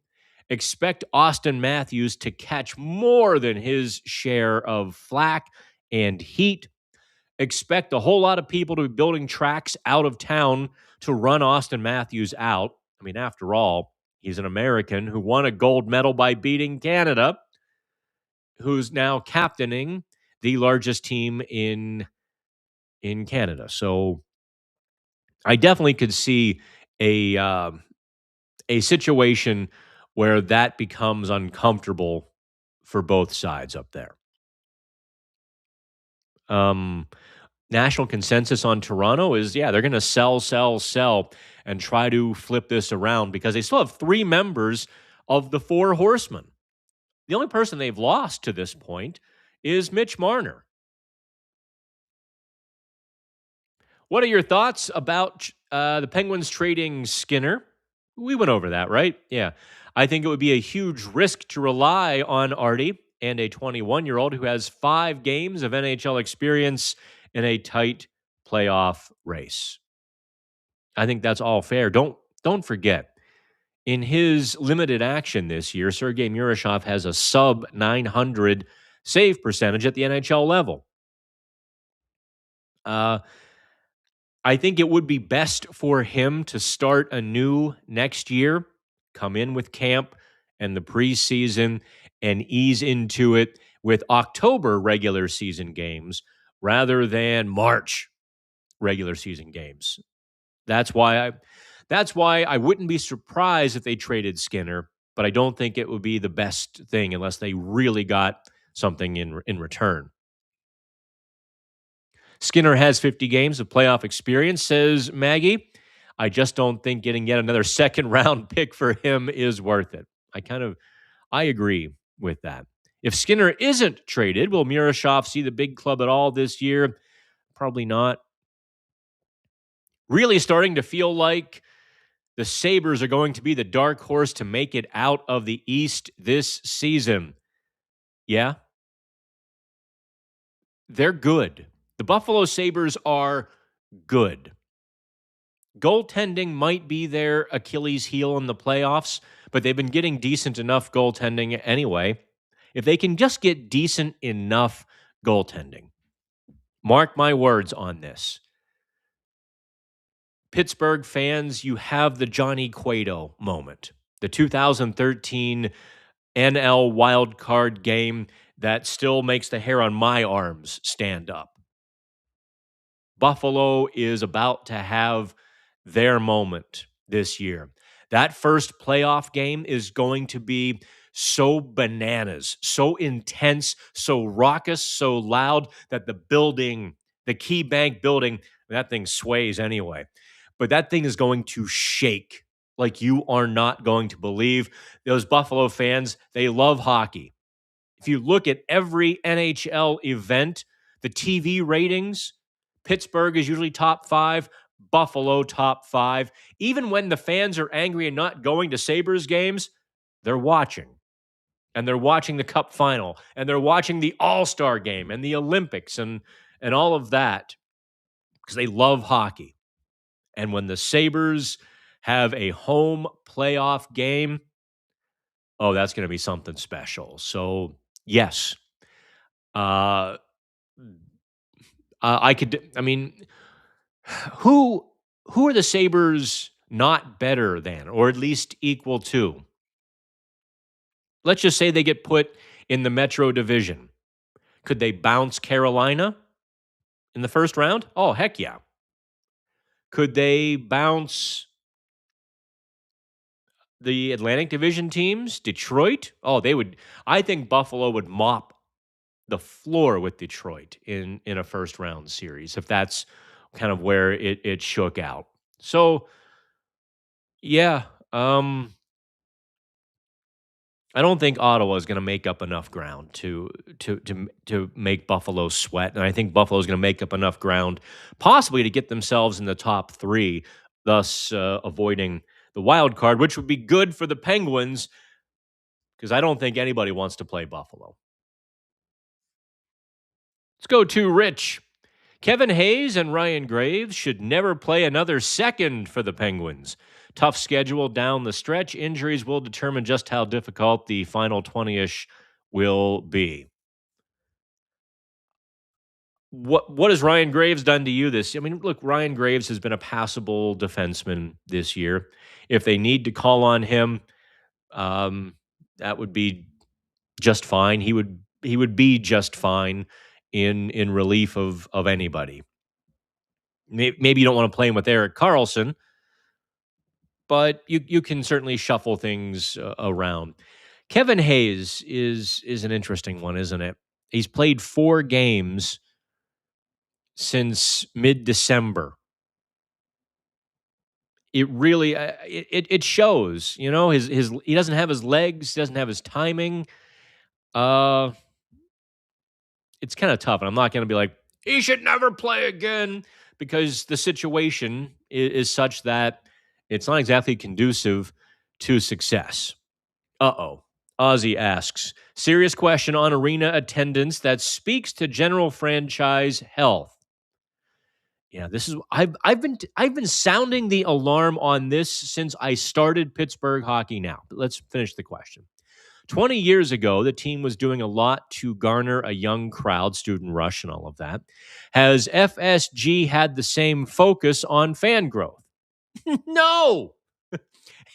A: Expect Austin Matthews to catch more than his share of flack and heat. Expect a whole lot of people to be building tracks out of town to run Austin Matthews out. I mean, after all, he's an American who won a gold medal by beating Canada, who's now captaining the largest team in Canada. So I definitely could see a situation where that becomes uncomfortable for both sides up there. National consensus on Toronto is, they're going to sell, and try to flip this around because they still have 3 members of the 4 horsemen. The only person they've lost to this point is Mitch Marner. What are your thoughts about the Penguins trading Skinner? We went over that, right? Yeah. I think it would be a huge risk to rely on Artie and a 21-year-old who has 5 games of NHL experience in a tight playoff race. I think that's all fair. Don't forget, in his limited action this year, Sergei Murashov has a sub-900 save percentage at the NHL level. I think it would be best for him to start anew next year, come in with camp and the preseason, and ease into it with October regular season games rather than March regular season games. That's why I wouldn't be surprised if they traded Skinner, but I don't think it would be the best thing unless they really got something in return. Skinner has 50 games of playoff experience, says Maggie. I just don't think getting yet another second round pick for him is worth it. I agree with that. If Skinner isn't traded, will Murashov see the big club at all this year? Probably not. Really starting to feel like the Sabres are going to be the dark horse to make it out of the East this season. Yeah, they're good. The Buffalo Sabres are good. Goaltending might be their Achilles heel in the playoffs, but they've been getting decent enough goaltending anyway. If they can just get decent enough goaltending, mark my words on this. Pittsburgh fans, you have the Johnny Cueto moment. The 2013 NL wildcard game that still makes the hair on my arms stand up. Buffalo is about to have their moment this year. That first playoff game is going to be so bananas, so intense, so raucous, so loud that the Key Bank building, that thing sways anyway. But that thing is going to shake like you are not going to believe. Those Buffalo fans, they love hockey. If you look at every NHL event, the TV ratings, Pittsburgh is usually top 5, Buffalo top 5. Even when the fans are angry and not going to Sabres games, they're watching. And they're watching the Cup final, and they're watching the All-Star game and the Olympics and all of that because they love hockey. And when the Sabres have a home playoff game, oh, that's going to be something special. So, yes. Who are the Sabres not better than, or at least equal to? Let's just say they get put in the Metro Division. Could they bounce Carolina in the first round? Oh, heck yeah. Could they bounce the Atlantic Division teams? Detroit? Oh, they would. I think Buffalo would mop the floor with Detroit in a first round series, if that's kind of where it shook out. So, yeah, I don't think Ottawa is going to make up enough ground to make Buffalo sweat, and I think Buffalo is going to make up enough ground, possibly to get themselves in the top 3, thus avoiding the wild card, which would be good for the Penguins, because I don't think anybody wants to play Buffalo. Let's go to Rich. Kevin Hayes and Ryan Graves should never play another second for the Penguins. Tough schedule down the stretch. Injuries will determine just how difficult the final 20-ish will be. What has Ryan Graves done to you this? I mean, look, Ryan Graves has been a passable defenseman this year. If they need to call on him, that would be just fine. He would be just fine in relief of anybody. Maybe you don't want to play him with Erik Karlsson, but you can certainly shuffle things around. Kevin Hayes is an interesting one, isn't it? He's played 4 games since mid-December. It really it shows, you know, his he doesn't have his legs, he doesn't have his timing. It's kind of tough, and I'm not going to be like he should never play again, because the situation is such that it's not exactly conducive to success. Uh-oh. Ozzy asks, serious question on arena attendance that speaks to general franchise health. Yeah, this is I've been sounding the alarm on this since I started Pittsburgh hockey now. But let's finish the question. 20 years ago, the team was doing a lot to garner a young crowd, student rush and all of that. Has FSG had the same focus on fan growth? No.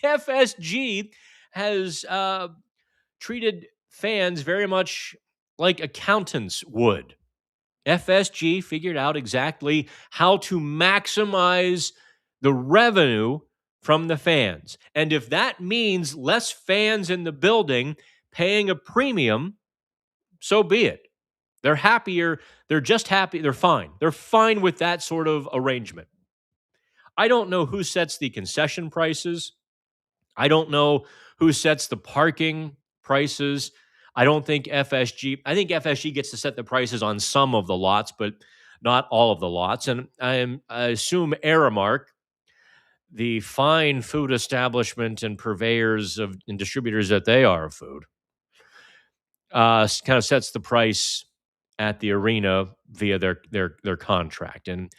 A: FSG has treated fans very much like accountants would. FSG figured out exactly how to maximize the revenue from the fans. And if that means less fans in the building paying a premium, so be it. They're happier. They're just happy. They're fine. They're fine with that sort of arrangement. I don't know who sets the concession prices. I don't know who sets the parking prices. I don't think FSG, I think FSG gets to set the prices on some of the lots, but not all of the lots. And I assume Aramark, the fine food establishment and purveyors of and distributors that they are of food, kind of sets the price at the arena via their contract. And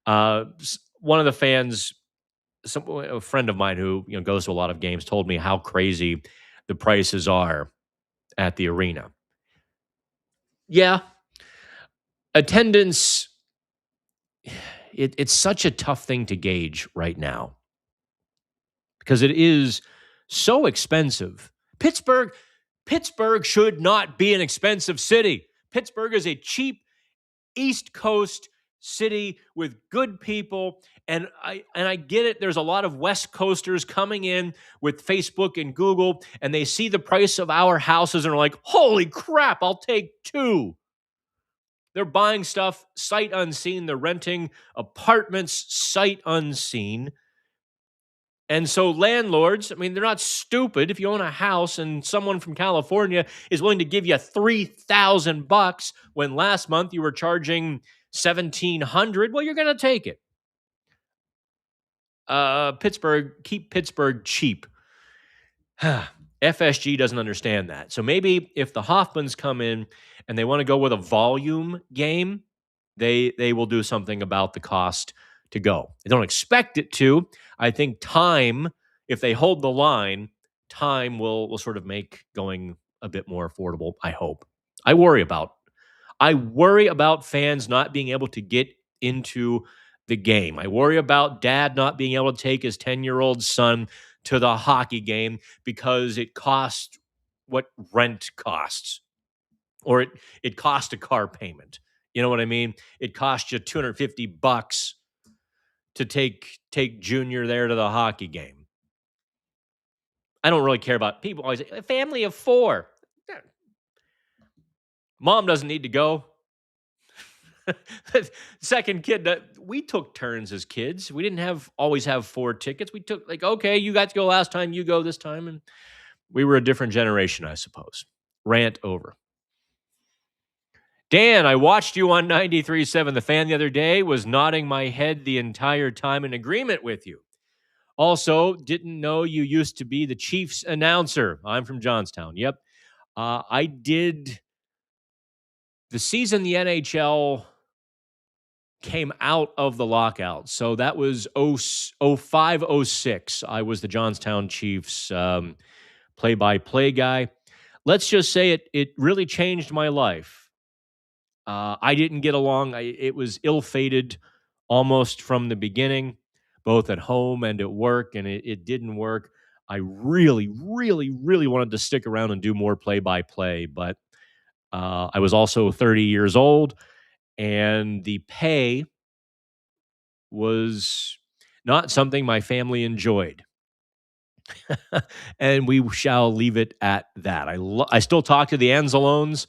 A: one of the fans, a friend of mine who goes to a lot of games, told me how crazy the prices are at the arena. Yeah, attendance. It's such a tough thing to gauge right now because it is so expensive. Pittsburgh should not be an expensive city. Pittsburgh is a cheap East Coast city with good people. And I get it. There's a lot of West Coasters coming in with Facebook and Google, and they see the price of our houses and are like, holy crap, I'll take two. They're buying stuff sight unseen. They're renting apartments sight unseen. And so landlords, I mean, they're not stupid. If you own a house and someone from California is willing to give you $3,000 when last month you were charging $1,700, well, you're going to take it. Pittsburgh, keep Pittsburgh cheap. FSG doesn't understand that. So maybe if the Hoffmans come in and they want to go with a volume game, they will do something about the cost to go. They don't expect it to. I think time, if they hold the line, time will sort of make going a bit more affordable, I hope. I worry about fans not being able to get into the game. I worry about dad not being able to take his 10-year-old son to the hockey game because it costs what rent costs, or it costs a car payment. You know what I mean? It costs you $250 to take Junior there to the hockey game. I don't really care about people always say, a family of 4. Mom doesn't need to go. Second kid, we took turns as kids. We didn't always have 4 tickets. We took okay, you got to go last time, you go this time. And we were a different generation, I suppose. Rant over. Dan, I watched you on 93.7 The Fan the other day, was nodding my head the entire time in agreement with you. Also, didn't know you used to be the Chiefs announcer. I'm from Johnstown. Yep. I did the season the NHL came out of the lockout. So that was 05, 06. I was the Johnstown Chiefs play-by-play guy. Let's just say it really changed my life. I didn't get along. It was ill-fated almost from the beginning, both at home and at work, and it didn't work. I really, really, really wanted to stick around and do more play-by-play, but I was also 30 years old, and the pay was not something my family enjoyed. And we shall leave it at that. I still talk to the Anzalones,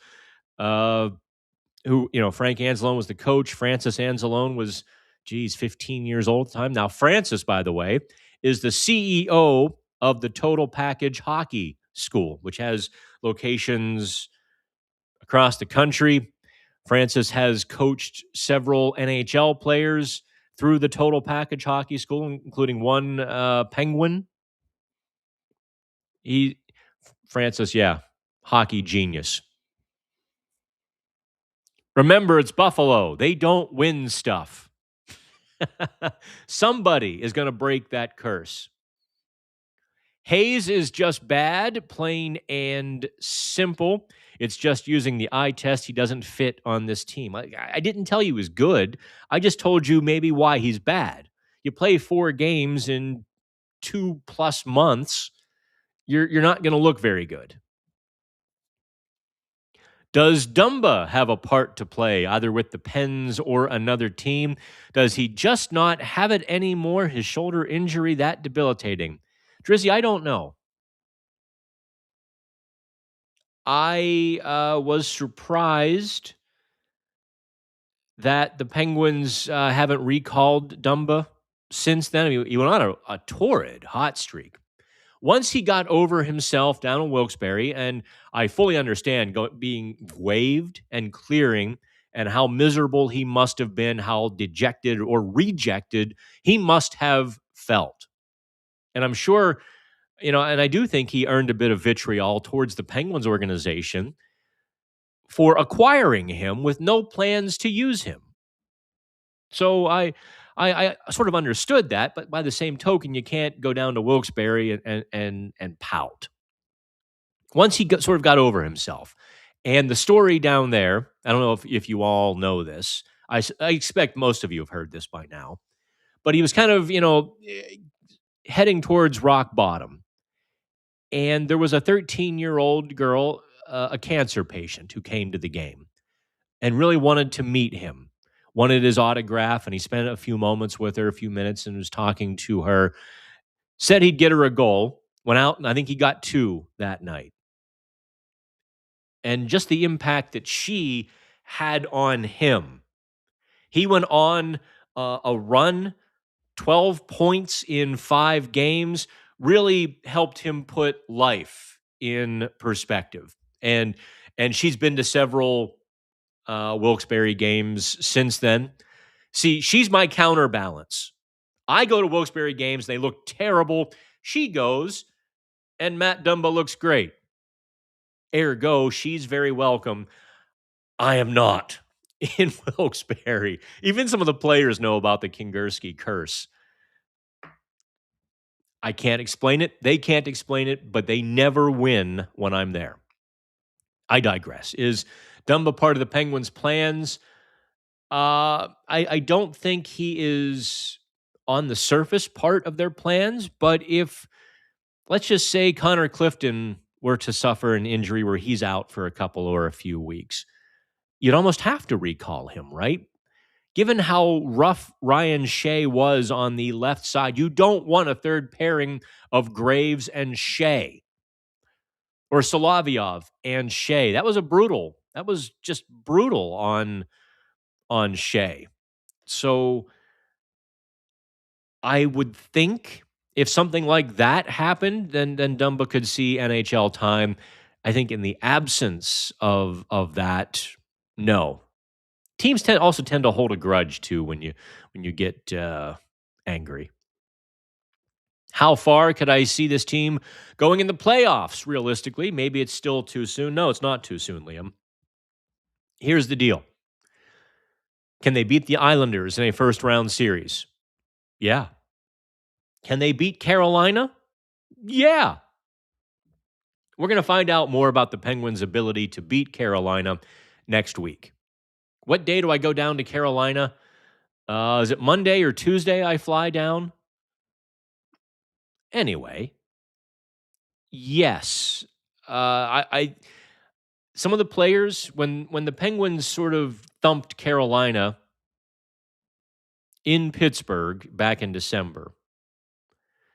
A: who, Frank Anzalone was the coach. Francis Anzalone was, 15 years old at the time. Now, Francis, by the way, is the CEO of the Total Package Hockey School, which has locations across the country. Francis has coached several NHL players through the Total Package Hockey School, including one Penguin. Francis, hockey genius. Remember, it's Buffalo. They don't win stuff. Somebody is going to break that curse. Hayes is just bad, plain and simple. It's just using the eye test. He doesn't fit on this team. I didn't tell you he was good. I just told you maybe why he's bad. You play 4 games in 2+ months, you're not going to look very good. Does Dumba have a part to play, either with the Pens or another team? Does he just not have it anymore? His shoulder injury that debilitating? Drizzy, I don't know. I was surprised that the Penguins haven't recalled Dumba. since then, I mean, he went on a torrid hot streak. Once he got over himself down in Wilkes-Barre, and I fully understand being waived and clearing and how miserable he must have been, how dejected or rejected he must have felt. And I'm sure, and I do think he earned a bit of vitriol towards the Penguins organization for acquiring him with no plans to use him. So I sort of understood that, but by the same token, you can't go down to Wilkes-Barre and pout. Once he sort of got over himself, and the story down there, I don't know if you all know this. I expect most of you have heard this by now, but he was kind of heading towards rock bottom, and there was a 13-year-old girl, a cancer patient, who came to the game and really wanted to meet him, wanted his autograph, and he spent a few moments with her, a few minutes, and was talking to her, said he'd get her a goal, went out, and I think he got 2 that night. And just the impact that she had on him. He went on a run, 12 points in 5 games, really helped him put life in perspective. And she's been to several Wilkes-Barre games since then. See, she's my counterbalance. I go to Wilkes-Barre games, they look terrible. She goes, and Matt Dumba looks great. Ergo, she's very welcome. I am not in Wilkes-Barre. Even some of the players know about the Kingerski curse. I can't explain it. They can't explain it, but they never win when I'm there. I digress. Is Dumba part of the Penguins' plans? I don't think he is on the surface part of their plans, but if, let's just say, Connor Clifton were to suffer an injury where he's out for a couple or a few weeks, you'd almost have to recall him, right? Given how rough Ryan Shea was on the left side, you don't want a third pairing of Graves and Shea or Solovyov and Shea. That was just brutal on Shea. So I would think if something like that happened, then Dumba could see NHL time. I think in the absence of that, no. Teams also tend to hold a grudge too when you get angry. How far could I see this team going in the playoffs? Realistically, maybe it's still too soon. No, it's not too soon, Liam. Here's the deal: can they beat the Islanders in a first-round series? Yeah. Can they beat Carolina? Yeah. We're going to find out more about the Penguins' ability to beat Carolina next week. What day do I go down to Carolina? Is it Monday or Tuesday I fly down? Anyway, yes. I some of the players, when the Penguins sort of thumped Carolina in Pittsburgh back in December,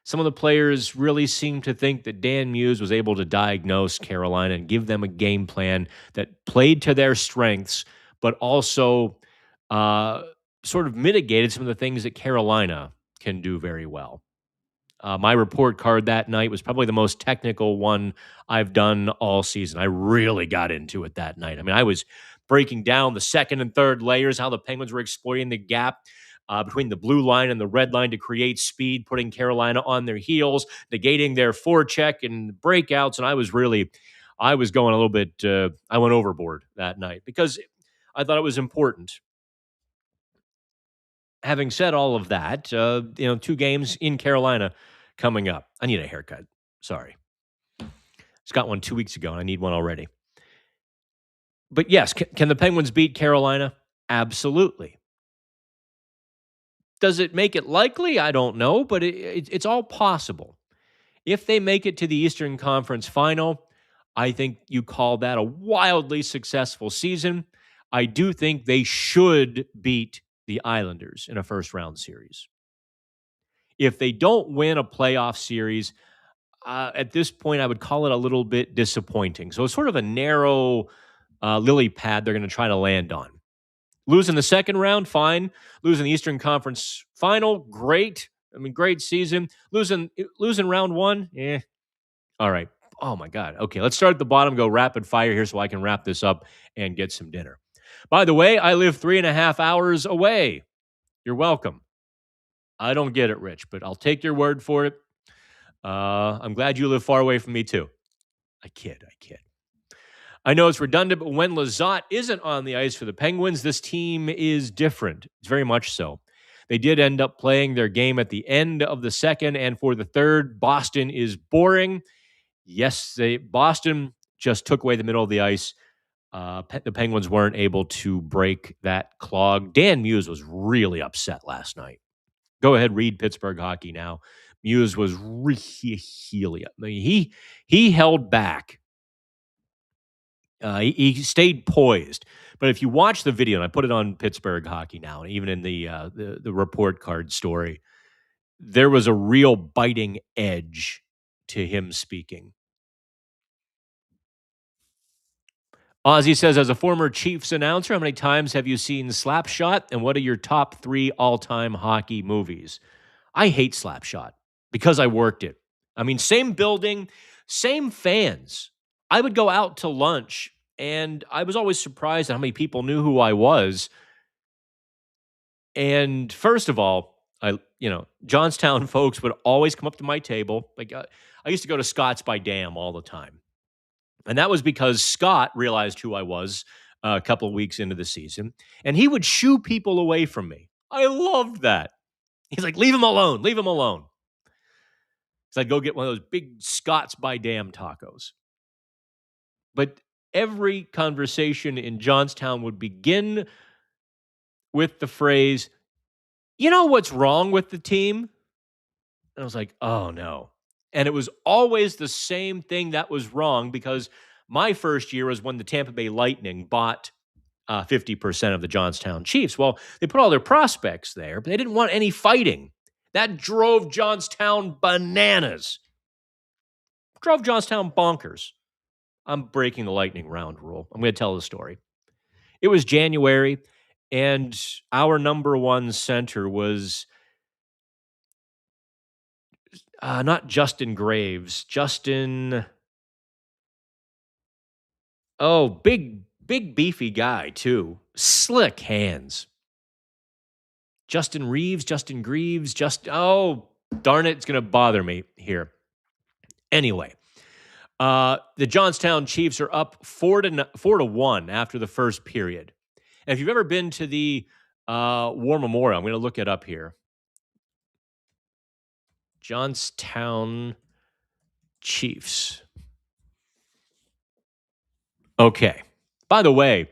A: some of the players really seemed to think that Dan Muse was able to diagnose Carolina and give them a game plan that played to their strengths, but also sort of mitigated some of the things that Carolina can do very well. My report card that night was probably the most technical one I've done all season. I really got into it that night. I mean, I was breaking down the second and third layers, how the Penguins were exploiting the gap between the blue line and the red line to create speed, putting Carolina on their heels, negating their forecheck and breakouts. And I was going a little bit, I went overboard that night because I thought it was important. Having said all of that, 2 games in Carolina coming up. I need a haircut. Sorry. Just got one 2 weeks ago, and I need one already. But yes, can the Penguins beat Carolina? Absolutely. Does it make it likely? I don't know, but it's all possible. If they make it to the Eastern Conference Final, I think you call that a wildly successful season. I do think they should beat the Islanders in a first-round series. If they don't win a playoff series, at this point, I would call it a little bit disappointing. So it's sort of a narrow lily pad they're going to try to land on. Losing the second round, fine. Losing the Eastern Conference Final, great. I mean, great season. Losing round one, all right. Oh my God. Okay, let's start at the bottom. Go rapid fire here, so I can wrap this up and get some dinner. By the way, I live 3.5 hours away. You're welcome. I don't get it, Rich, but I'll take your word for it. I'm glad you live far away from me too. I kid. I know it's redundant, but when Lizotte isn't on the ice for the Penguins, this team is different. It's very much so. They did end up playing their game at the end of the second, and for the third, Boston is boring. Yes, Boston just took away the middle of the ice. The Penguins weren't able to break that clog. Dan Muse was really upset last night. Go ahead, read Pittsburgh Hockey Now. Muse was really. I mean, he held back. He stayed poised. But if you watch the video, and I put it on Pittsburgh Hockey Now, and even in the report card story, there was a real biting edge to him speaking. Ozzy says, as a former Chiefs announcer, how many times have you seen Slapshot, and what are your top 3 all-time hockey movies? I hate Slapshot because I worked it. I mean, same building, same fans. I would go out to lunch, and I was always surprised at how many people knew who I was. And first of all, Johnstown folks would always come up to my table. Like I used to go to Scott's by Dam all the time. And that was because Scott realized who I was a couple of weeks into the season, and he would shoo people away from me. I loved that. He's like, leave him alone. Leave him alone. So I'd go get one of those big Scott's by Dam tacos. But every conversation in Johnstown would begin with the phrase, you know what's wrong with the team? And I was like, oh no. And it was always the same thing that was wrong, because my first year was when the Tampa Bay Lightning bought 50% of the Johnstown Chiefs. Well, they put all their prospects there, but they didn't want any fighting. That drove Johnstown bananas. Drove Johnstown bonkers. I'm breaking the lightning round rule. I'm going to tell the story. It was January, and our number one center was not Justin Graves. Justin... Oh, big beefy guy, too. Slick hands. Justin Greaves, oh, darn it, it's going to bother me here. Anyway, the Johnstown Chiefs are up 4-1 after the first period. And if you've ever been to the War Memorial, I'm going to look it up here. Johnstown Chiefs. Okay. By the way,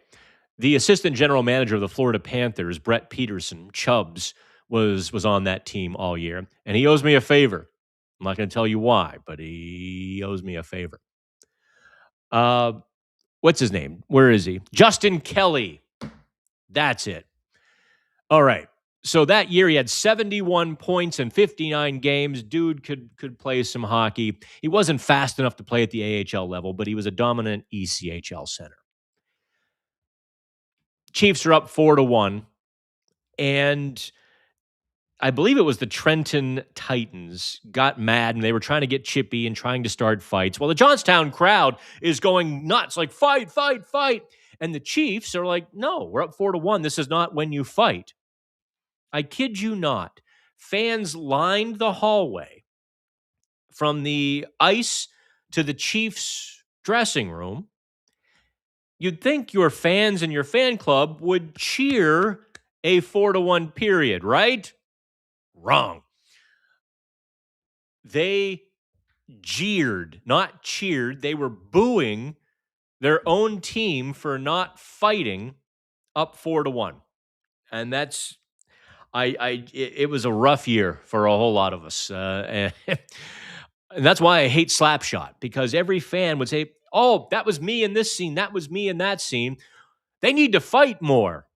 A: the assistant general manager of the Florida Panthers, Brett Peterson, Chubbs, was on that team all year, and he owes me a favor. I'm not going to tell you why, but he owes me a favor. What's his name? Where is he? Justin Kelly. That's it. All right. So that year he had 71 points in 59 games. Dude could play some hockey. He wasn't fast enough to play at the AHL level, but he was a dominant ECHL center. Chiefs are up 4-1, and I believe it was the Trenton Titans got mad, and they were trying to get chippy and trying to start fights. Well, the Johnstown crowd is going nuts, like, fight, fight, fight. And the Chiefs are like, no, we're up 4-1. This is not when you fight. I kid you not. Fans lined the hallway from the ice to the Chiefs' dressing room. You'd think your fans and your fan club would cheer a 4-1 period, right? Wrong. They jeered, not cheered. They were booing their own team for not fighting up 4-1. And that's... it was a rough year for a whole lot of us. And that's why I hate Slapshot, because every fan would say, oh, that was me in this scene. That was me in that scene. They need to fight more.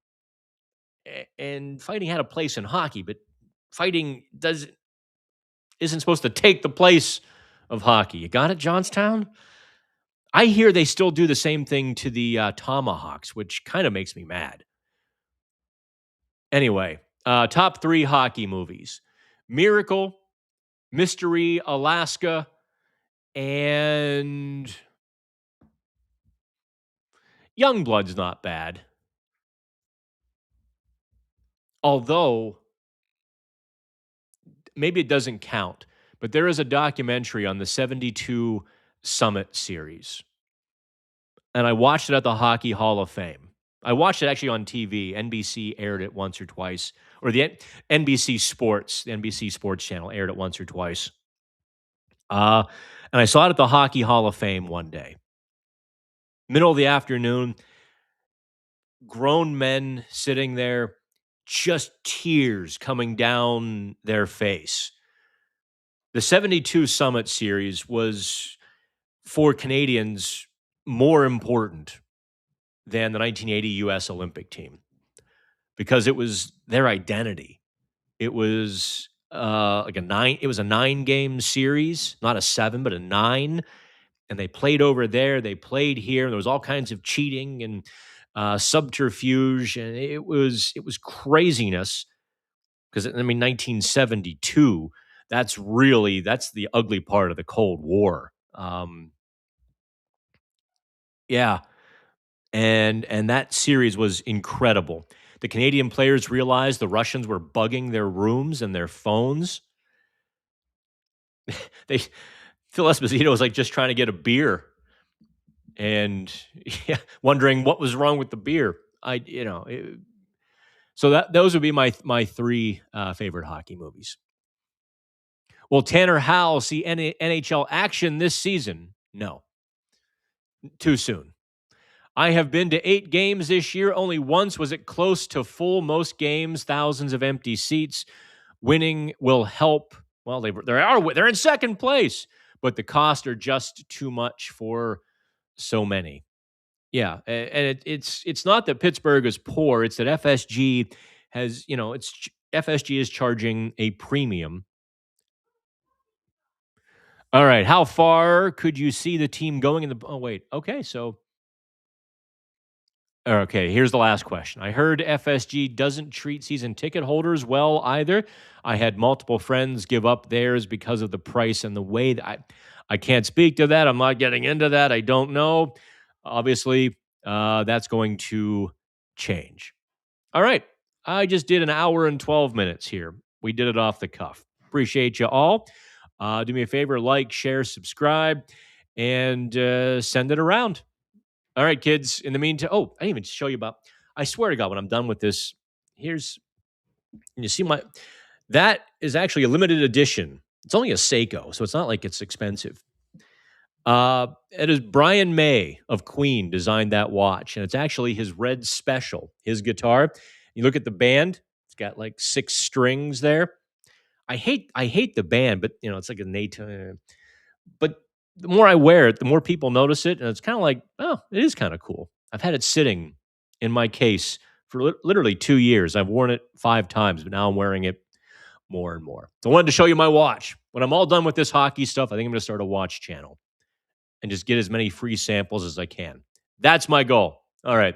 A: And fighting had a place in hockey, but fighting isn't supposed to take the place of hockey. You got it, Johnstown? I hear they still do the same thing to the Tomahawks, which kind of makes me mad. Anyway, top 3 hockey movies: Miracle, Mystery Alaska, and Youngblood's not bad. Although, maybe it doesn't count, but there is a documentary on the 72 Summit series, and I watched it at the Hockey Hall of Fame. I watched it actually on TV. NBC aired it once or twice, or the NBC Sports, the NBC Sports channel aired it once or twice. And I saw it at the Hockey Hall of Fame one day. Middle of the afternoon, grown men sitting there, just tears coming down their face. The 72 Summit series was, for Canadians, more important than the 1980 US Olympic team because it was their identity. It was like it was a 9-game series, not a 7, but a 9. And they played over there, they played here, and there was all kinds of cheating and subterfuge, and it was craziness. Because 1972, that's the ugly part of the Cold War. Yeah, and that series was incredible. The Canadian players realized the Russians were bugging their rooms and their phones. They Phil Esposito was like just trying to get a beer, and yeah, wondering what was wrong with the beer. So those would be my 3 favorite hockey movies. Will Tanner Howell see NHL action this season? No. Too soon. I have been to 8 games this year. Only once was it close to full. Most games, thousands of empty seats. Winning will help. Well, they're in second place, but the costs are just too much for so many. Yeah, and it's not that Pittsburgh is poor. It's that FSG has, FSG is charging a premium. All right, how far could you see the team going in the? Oh wait, okay, okay. Here's the last question. I heard FSG doesn't treat season ticket holders well either. I had multiple friends give up theirs because of the price and the way that I can't speak to that. I'm not getting into that. I don't know. Obviously, that's going to change. All right. I just did an hour and 12 minutes here. We did it off the cuff. Appreciate you all. Do me a favor, like, share, subscribe, and send it around. All right, kids. In the meantime, I didn't even show you about, I swear to God, when I'm done with this, you see that is actually a limited edition. It's only a Seiko, so it's not like it's expensive. It is Brian May of Queen designed that watch, and it's actually his Red Special, his guitar. You look at the band; it's got like 6 strings there. I hate the band, but it's like a native. But the more I wear it, the more people notice it, and it's kind of like, oh, it is kind of cool. I've had it sitting in my case for literally 2 years. I've worn it 5 times, but now I'm wearing it more and more. So I wanted to show you my watch. When I'm all done with this hockey stuff, I think I'm going to start a watch channel and just get as many free samples as I can. That's my goal. All right.